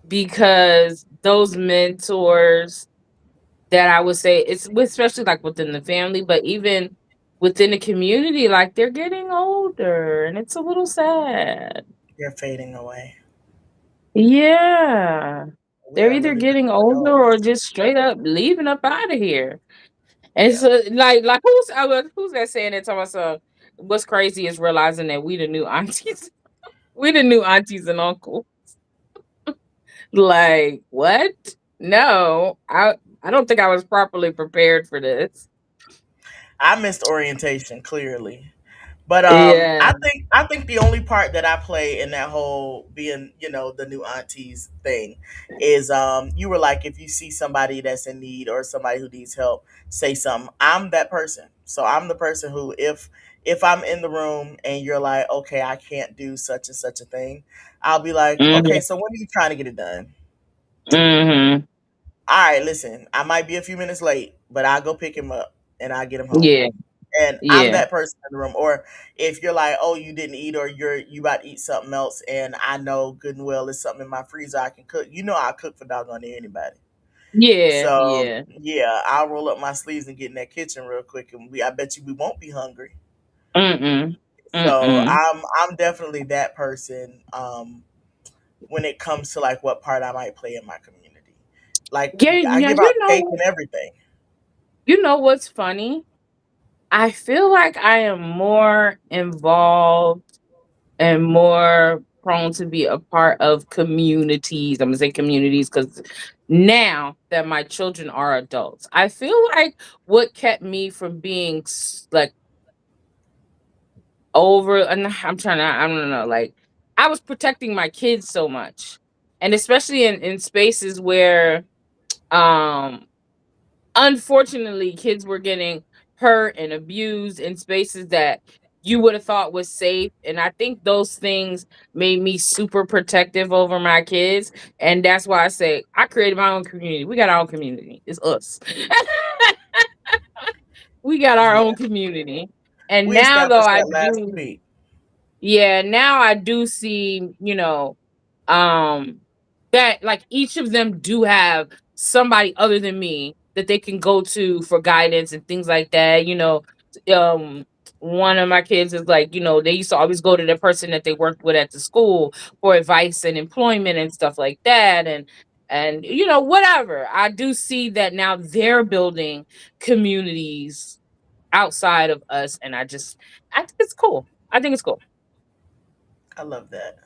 because those mentors that I would say especially like within the family, but even within the community, like they're getting older and it's a little sad. They're fading away. Yeah. We They're are either really getting becoming older or adults. just straight up leaving up out of here. And Yeah. so, who's that saying that? Talking about so, what's crazy is realizing that we the new aunties, we the new aunties and uncles. Like what? No, I don't think I was properly prepared for this. I missed orientation clearly. But Yeah. I think the only part that I play in that whole being, the new aunties thing is you were like, if you see somebody that's in need or somebody who needs help, say something. I'm that person. So I'm the person who if I'm in the room and you're like, okay, I can't do such and such a thing, I'll be like, okay, Hmm. so when are you trying to get it done? Hmm. All right, listen, I might be a few minutes late, but I'll go pick him up and I'll get him home. Yeah. And I'm Yeah. that person in the room. Or if you're like, oh, you didn't eat, or you about to eat something else, and I know good and well there's something in my freezer I can cook. I'll cook for doggone anybody. Yeah. So Yeah. yeah, I'll roll up my sleeves and get in that kitchen real quick, and I bet you we won't be hungry. Mm-mm. So Mm-mm. I'm definitely that person. When it comes to like what part I might play in my community, like Yeah. I Yeah. give out cake and everything. You know what's funny? I feel like I am more involved and more. prone to be a part of communities. I'm gonna say communities because now that my children are adults, I feel like what kept me from being like over, and I'm trying to, I don't know, like I was protecting my kids so much, and especially in spaces where um unfortunately kids were getting hurt and abused in spaces that you would have thought was safe. And I think those things made me super protective over my kids. And that's why I say I created my own community. We got our own community. It's us. We got our Yeah. own community. And We now though established I that last do, week. yeah, now I do see, um that like each of them do have somebody other than me that they can go to for guidance and things like that. Um one of my kids is like, they used to always go to the person that they worked with at the school for advice and employment and stuff like that. And whatever. I do see that now they're building communities outside of us, and I think it's cool. I think it's cool. I love that.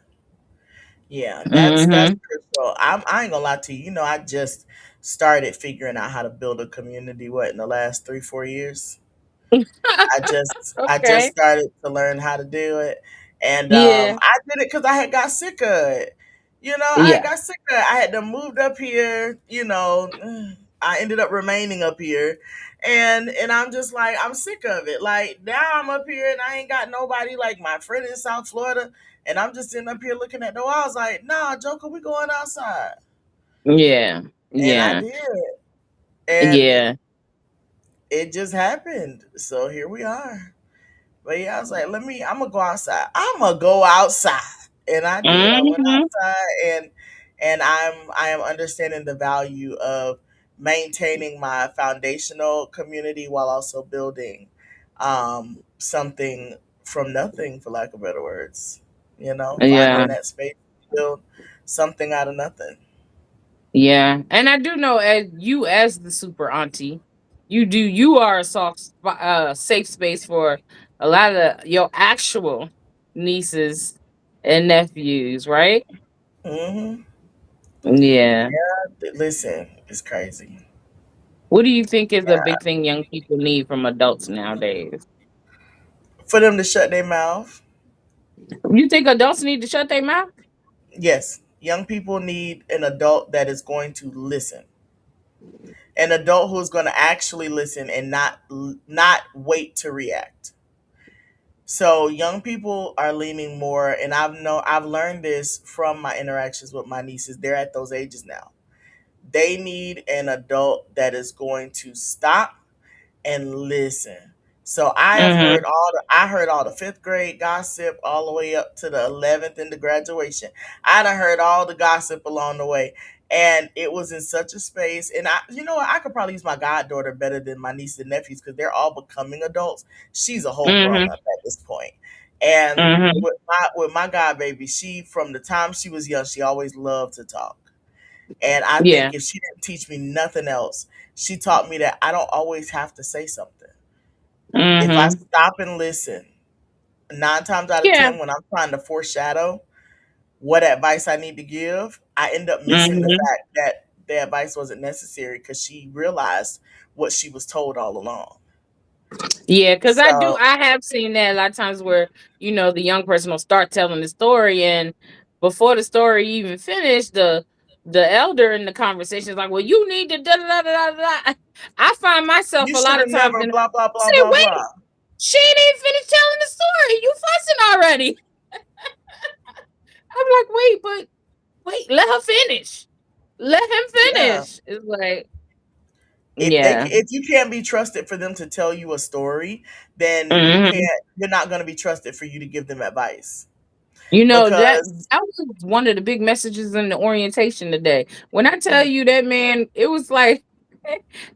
Yeah, that's Mhm. crucial. I ain't gonna lie to you. You know, I just started figuring out how to build a community. What, in the last 3 4 years? I just Okay. started to learn how to do it, and Yeah. I did it because I had got sick of it. You know, I Yeah. got sick of it. I had to moved up here. You know, I ended up remaining up here, and I'm just like I'm sick of it. Like now I'm up here and I ain't got nobody. Like my friend in South Florida, and I'm just sitting up here looking at the walls. Like, nah, Joker, we going outside, Yeah. and I Yeah. did, and Yeah. it just happened. So here we are. But yeah, I was like, I'm gonna go outside. I'm gonna go outside. And I did. I went Mhm. outside and I am understanding the value of maintaining my foundational community while also building something from nothing, for lack of better words. You know, finding Yeah. that space to build something out of nothing. Yeah. And I do know, as the super auntie, you are a safe space for a lot of your actual nieces and nephews, right? Hmm. Yeah. Listen, it's crazy. What do you think is a big thing young people need from adults nowadays? For them to shut their mouth. You think adults need to shut their mouth? Yes, young people need an adult that is going to listen. An adult who's going to actually listen and not wait to react. So young people are leaning more, and I've learned this from my interactions with my nieces. They're at those ages now. They need an adult that is going to stop and listen. So Mhm. I heard all the fifth grade gossip all the way up to the 11th in the graduation. I done heard all the gossip along the way. And it was in such a space. And you know what? I could probably use my goddaughter better than my nieces and nephews because they're all becoming adults. She's a whole grown Mhm. up at this point. And Mhm. with my god baby, she from the time she was young, she always loved to talk. And I think Yeah. if she didn't teach me nothing else, she taught me that I don't always have to say something. If I Mhm. stop and listen, 9 times out of Yeah. 10, when I'm trying to foreshadow what advice I need to give, I end up missing the Mhm. fact that the advice wasn't necessary because she realized what she was told all along. Yeah, because So I have seen that a lot of times where, the young person will start telling the story, and before the story even finished, the elder in the conversation is like, well, you need to da da da da da. Da." I find myself you a should lot have of times never and I blah blah blah say, blah blah. wait, she didn't even finish telling the story. You fussing already. I'm like, wait, let her finish. Let him Yeah. finish. It's like, yeah. If you can't be trusted for them to tell you a story, then Mhm. you're not going to be trusted for you to give them advice That because that was one of the big messages in the orientation today. When I tell you that, man, it was like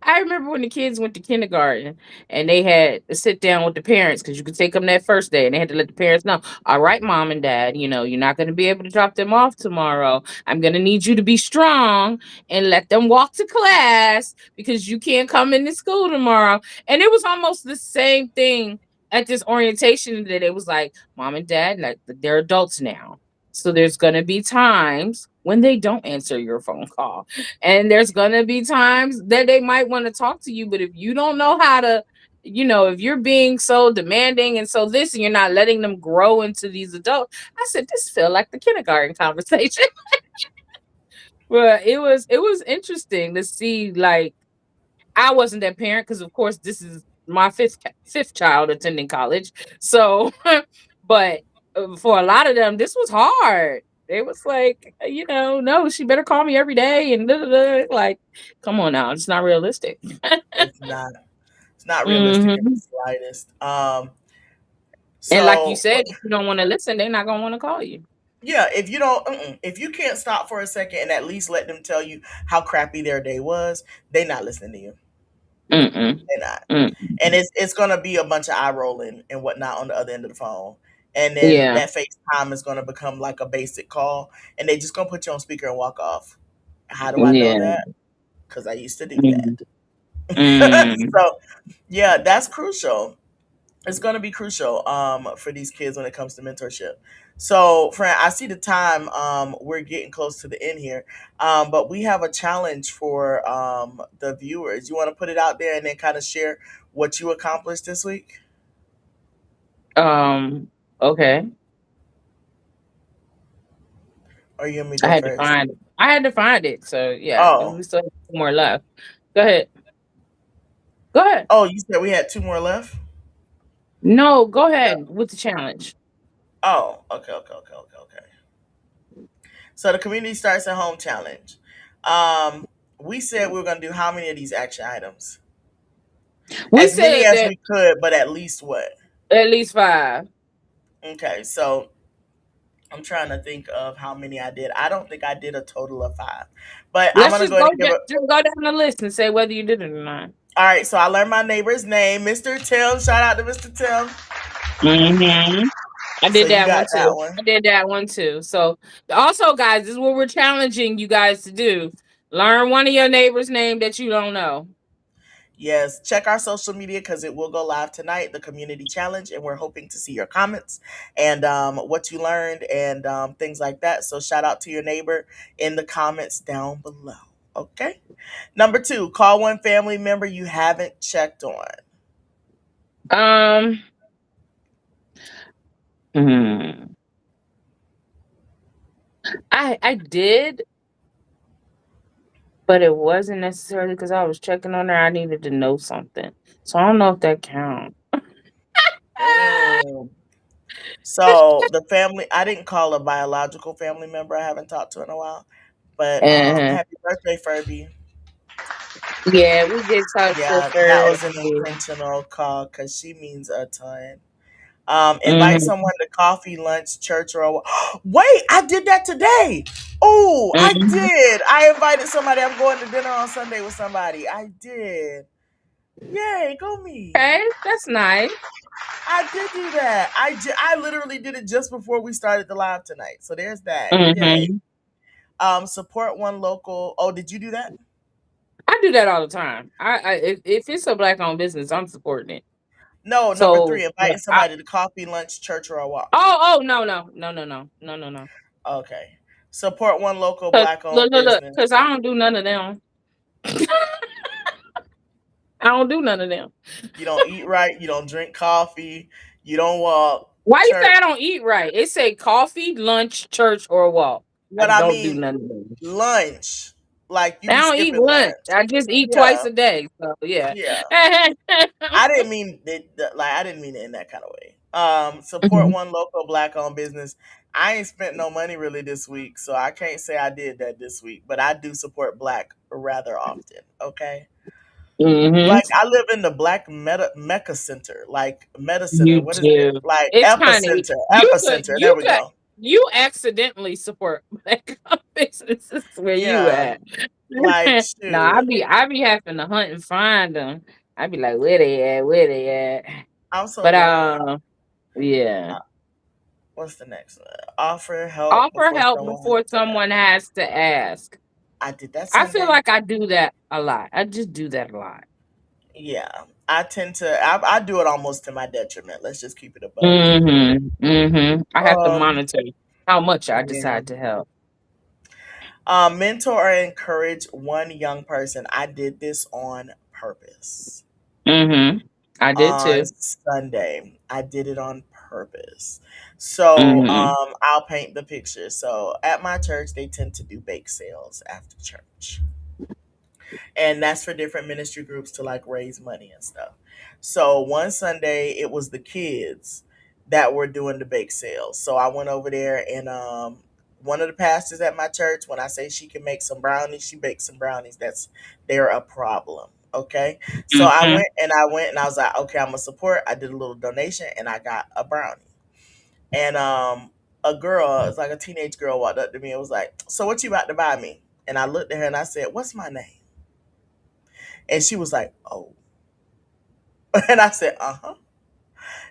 I remember when the kids went to kindergarten and they had to sit down with the parents because you could take them that first day and they had to let the parents know, all right, mom and dad, you're not going to be able to drop them off tomorrow. I'm going to need you to be strong and let them walk to class because you can't come into school tomorrow. And it was almost the same thing at this orientation that it was like, mom and dad, like they're adults now. So there's going to be times when they don't answer your phone call. And there's going to be times that they might want to talk to you, but if you don't know how to, if you're being so demanding and so this and you're not letting them grow into these adults, I said this feel like the kindergarten conversation. But it was interesting to see, like, I wasn't that parent because, of course, this is my fifth child attending college. So, but for a lot of them, this was hard. It was like, no, she better call me every day and da, da, da. Like, come on now, it's not realistic. It's not. It's not realistic in the Hmm. slightest. And like you So said, if you don't want to listen, they're not gonna want to call you. yeah, if you don't, if you can't stop for a second and at least let them tell you how crappy their day was, they not listening to you. Mm-mm. They're not, Mm. and it's gonna be a bunch of eye rolling and whatnot on the other end of the phone, and then Yeah, that FaceTime is gonna become like a basic call, and they just gonna put you on speaker and walk off. How do I know yeah. that? Because I used to do Mm. that. Mm. So yeah, that's crucial. It's going to be crucial for these kids when it comes to mentorship. So, friend, I see the time. We're getting close to the end here, but we have a challenge for the viewers. You want to put it out there and then kind of share what you accomplished this week, Um. Okay. or you and me I go had to first? find it. I had to find it. So yeah, Oh, we still have 2 more left. Go ahead. Go ahead. oh, you said we had two more left. No, go Yeah. ahead with the challenge. Oh, okay, okay, okay, okay, okay. So the community starts at home challenge. Um, we said we were going to do how many of these action items? We As many said as that we could, but at least what? at least 5. Okay, so I'm trying to think of how many I did. I don't think I did a total of five, but I'm Let's gonna just go ahead go and give down, it. just go down the list and say whether you did it or not. All right, so I learned my neighbor's name, Mr. Tim. Shout out to Mr. Tim. Hmm. I So did you that got one that too. one. I did that one too. So also, guys, this is what we're challenging you guys to do. Learn one of your neighbor's name that you don't know. Yes, check our social media because it will go live tonight, the community challenge, and we're hoping to see your comments and what you learned and things like that. So shout out to your neighbor in the comments down below. Okay. Number two, call one family member you haven't checked on. Um. hmm. I did, but it wasn't necessarily because I was checking on her. I needed to know something. So I don't know if that counts. Mm. So the family, I didn't call a biological family member I haven't talked to in a while, but Uh-huh. happy birthday, Furby. Yeah, we did talk to Yeah, that was an Furby. intentional call because she means a ton. Invite Mhm, someone to coffee, lunch, church, or wait, I did that today. Oh, I mhm. did. I invited somebody. I'm going to dinner on Sunday with somebody. I did. Yay, go me. Okay, that's nice. I did do that. I literally did it just before we started the live tonight. So there's that. Yay. Mhm. Support one local. Oh, did you do that? I do that all the time. If it's a black owned business, I'm supporting it. No, number So three, yeah, inviting somebody to coffee, lunch, church, or a walk. no, no, no, no, no, no, no, no. Okay. Support one local Cause black owned look, business. cause I don't do none of them. I don't do none of them. You don't eat right. You don't drink coffee. You don't walk. Why you say Church. I don't eat right? It say coffee, lunch, church, or walk. I What I don't do mean, none of them. lunch. Like you I be don't eat skipping lunch. lunch. I just eat twice Yeah. a day. So yeah. Yeah. I didn't mean it like I didn't mean it in that kind of way. Support Mhm. one local black owned business. I ain't spent no money really this week, so I can't say I did that this week, but I do support black rather often. Okay. Mhm. Like I live in the black mecca center, like meta center. You What is it? do. Like It's kind of epicenter. you could Epicenter. There we go. you accidentally support black businesses where you Yeah. at. Like No, shoot. I be having to hunt and find them. I be like, where they at? Where they at? I'm so But glad. yeah. Uh, What's the next one? Offer help Offer before help someone has before to someone ask. has to ask. I did that I feel Sunday. like I do that a lot. I just do that a lot. Yeah. I tend to I do it almost to my detriment. Let's just keep it a buck. Mhm. Mhm. I have to Um monitor. how much I Yeah. decide to help. Mentor or encourage one young person. I did this on purpose. Mm-hmm. I did On too. Sunday, I did it on purpose. So Mm-hmm. I'll paint the picture. So at my church, they tend to do bake sales after church, and that's for different ministry groups to like raise money and stuff. So one Sunday it was the kids that were doing the bake sales. So I went over there, and one of the pastors at my church, when I say she can make some brownies, she bakes some brownies. That's they're a problem. Okay. So Mm-hmm. I went and I was like, okay, I'm gonna support. I did a little donation and I got a brownie. And a girl, it's like a teenage girl walked up to me and was like, so what you about to buy me? And I looked at her and I said, what's my name? And she was like, oh. And I said, uh huh.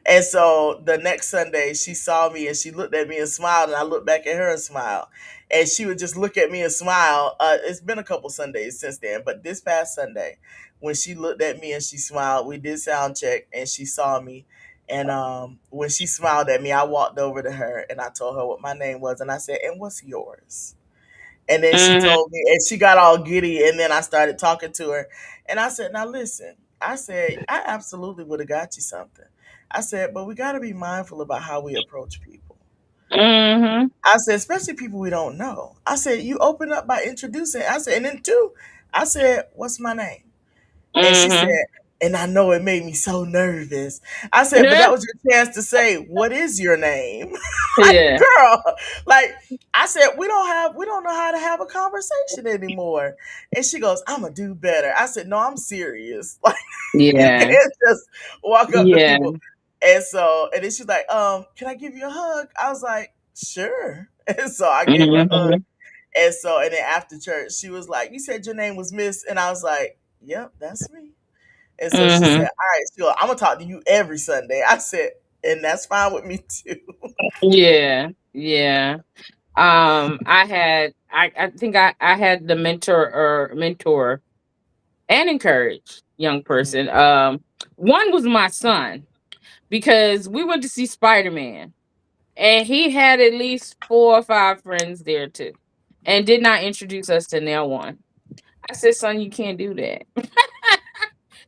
And so the next Sunday, she saw me and she looked at me and smiled, and I looked back at her and smiled. And she would just look at me and smile. It's been a couple Sundays since then, but this past Sunday, when she looked at me and she smiled, we did sound check and she saw me. And when she smiled at me, I walked over to her and I told her what my name was. And I said, and what's yours? And then she Mm-hmm. told me, and she got all giddy. And then I started talking to her. And I said, now listen, I said, I absolutely would have got you something. I said, but we got to be mindful about how we approach people. Mm-hmm. I said, especially people we don't know. I said, you open up by introducing. I said, and then two, I said, what's my name? And she said, Mm-hmm. and I know it made me so nervous. I said, but Yeah. that was your chance to say, what is your name? Like, Yeah. girl, like I said, we don't know how to have a conversation anymore. And she goes, I'm gonna do better. I said, no, I'm serious. Like, you Yeah. can't just walk up to Yeah. people. And so, and then she's like, can I give you a hug? I was like, sure. And so I gave her a hug. Mm-hmm. And so, and then after church, she was like, you said your name was Miss. And I was like, yep, that's me. And so she said, Mm-hmm. all right, so I'm gonna talk to you every Sunday. I said, and that's fine with me too. Yeah. Yeah. I think I had the mentor and encourage young Mhm. person. One was my son because we went to see Spider-Man and he had at least 4 or 5 friends there too, and did not introduce us to nail one. I said, son, you can't do that.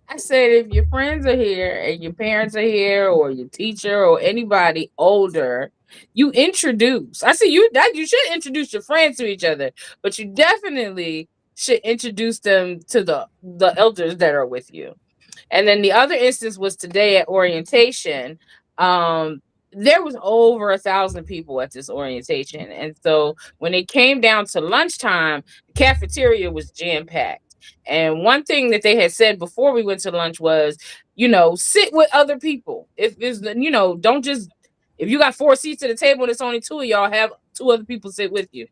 I said, if your friends are here and your parents are here or your teacher or anybody older, you introduce. I said, you should introduce your friends to each other, but you definitely should introduce them to the elders that are with you. And then the other instance was today at orientation. Um, there was over 1,000 people at this orientation. And so when it came down to lunchtime, the cafeteria was jam packed. And one thing that they had said before we went to lunch was, sit with other people. If it's, don't just, if you got 4 seats at the table and it's only two of y'all, have two other people sit with you.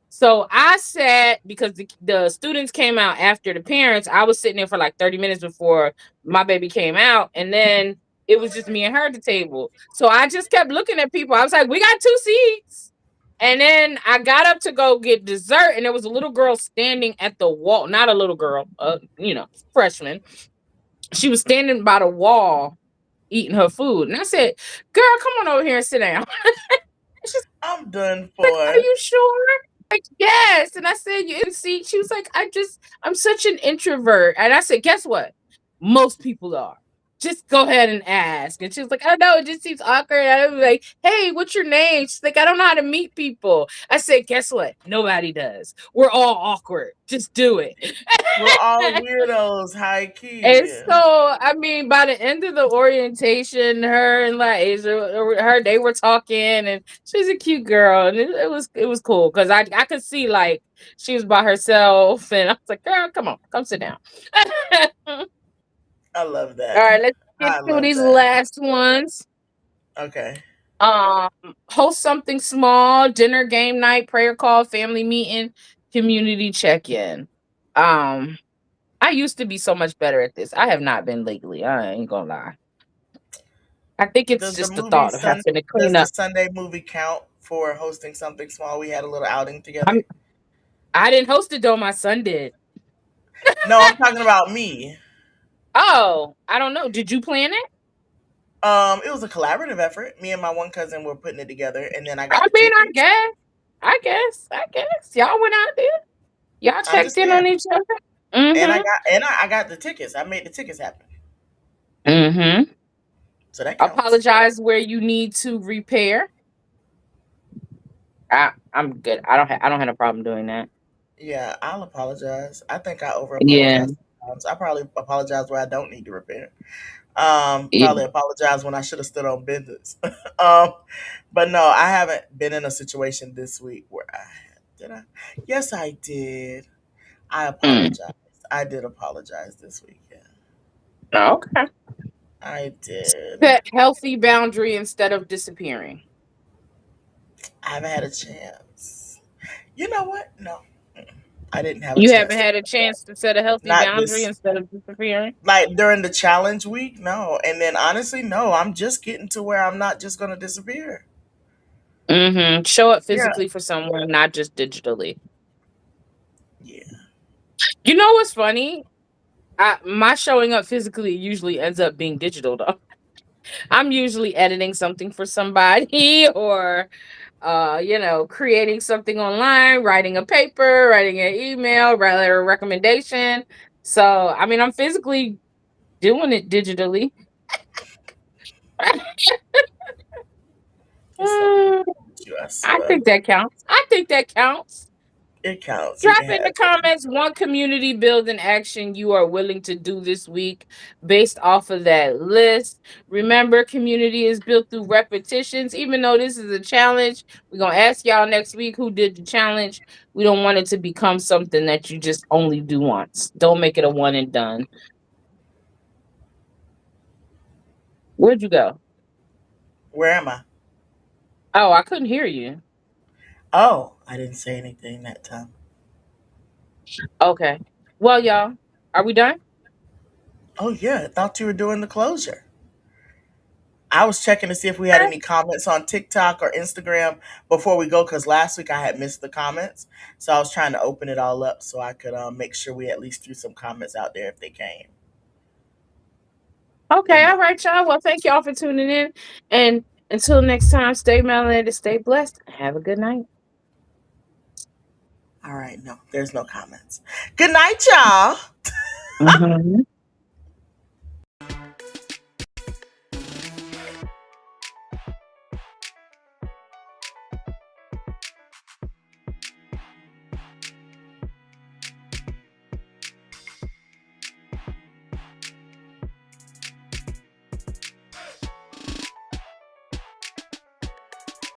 So I sat because the students came out after the parents. I was sitting there for like 30 minutes before my baby came out. And then it was just me and her at the table. So I just kept looking at people. I was like, we got 2 seats. And then I got up to go get dessert, and there was a little girl standing at the wall. Not a little girl, freshman. She was standing by the wall eating her food. And I said, girl, come on over here and sit down. I'm done Like, are for. you sure? Like, yes. And I said, you in the seat. She was like, I'm such an introvert. And I said, guess what? Most people are. Just go ahead and ask. And she was like, I don't know, it just seems awkward. And I was like, hey, what's your name? She's like, I don't know how to meet people. I said, guess what? Nobody does. We're all awkward. Just do it. We're all weirdos, high And key. so, I mean, by the end of the orientation, her and like Asia, they were talking, and she's a cute girl, and it was cool because I could see like she was by herself, and I was like, girl, come on, come sit down. All I love that. right, let's get I through love these that. last ones. Okay. Um, Host something small: dinner, game night, prayer call, family meeting, community check in. Um, I used to be so much better at this. I have not been lately. I ain't gonna lie. I think it's Does the just the movie thought of Sun having to does clean the up. Sunday movie count for hosting something small? We had a little outing together. I'm I didn't host it though, my son did. No, I'm talking about me. Oh, I don't know. Did you plan it? It was a collaborative effort. Me and my one cousin were putting it together, and then I got I the mean, tickets. I guess y'all went out there. Y'all I'm checked just in saying, on each other. and Mm-hmm. I got the tickets. I made the tickets happen, Mm-hmm. so that counts. Apologize where you need to repair. I'm good. I don't have a problem doing that. Yeah, I'll apologize. I think I over Yeah. apologize sometimes. I probably apologize where I don't need to repair. Yeah. Probably apologize when I should have stood on business. um, but no, I haven't been in a situation this week where I did. I yes, I did. I Mm. apologize. I did apologize this week. Yeah, Okay. I did. Set healthy boundary instead of disappearing. I haven't had a chance. You know what? No, I didn't have a You haven't chance to had a apologize. chance to set a healthy Not boundary this, instead of disappearing. like during the challenge week. No, and then honestly, no. I'm just getting to where I'm not just gonna disappear. Mm-hmm. Show up Yeah, physically for someone, not just digitally. yeah. You know what's funny? My showing up physically usually ends up being digital though. I'm usually editing something for somebody or creating something online, writing a paper, writing an email, writing a recommendation. So, I mean, I'm physically doing it digitally. It's so Mm, you, I I swear. think that counts. I think that counts. It counts. You Drop can in the have it. comments one community building action you are willing to do this week based off of that list. Remember, community is built through repetitions. Even though this is a challenge, we're going to ask y'all next week who did the challenge. We don't want it to become something that you just only do once. Don't make it a one and done. Where'd you go? Where am I? Oh, I couldn't hear you. Oh, I didn't say anything that time. Okay. Well, y'all, are we done? Oh yeah, I thought you were doing the closure. I was checking to see if we had any comments on TikTok or Instagram before we go because last week I had missed the comments. So I was trying to open it all up so I could make sure we at least threw some comments out there if they came. But Okay, no. all right, y'all. Well, thank y'all for tuning in. And until next time, stay melanated, stay blessed, and have a good night. All right, no, there's no comments. Good night, y'all. Mhm.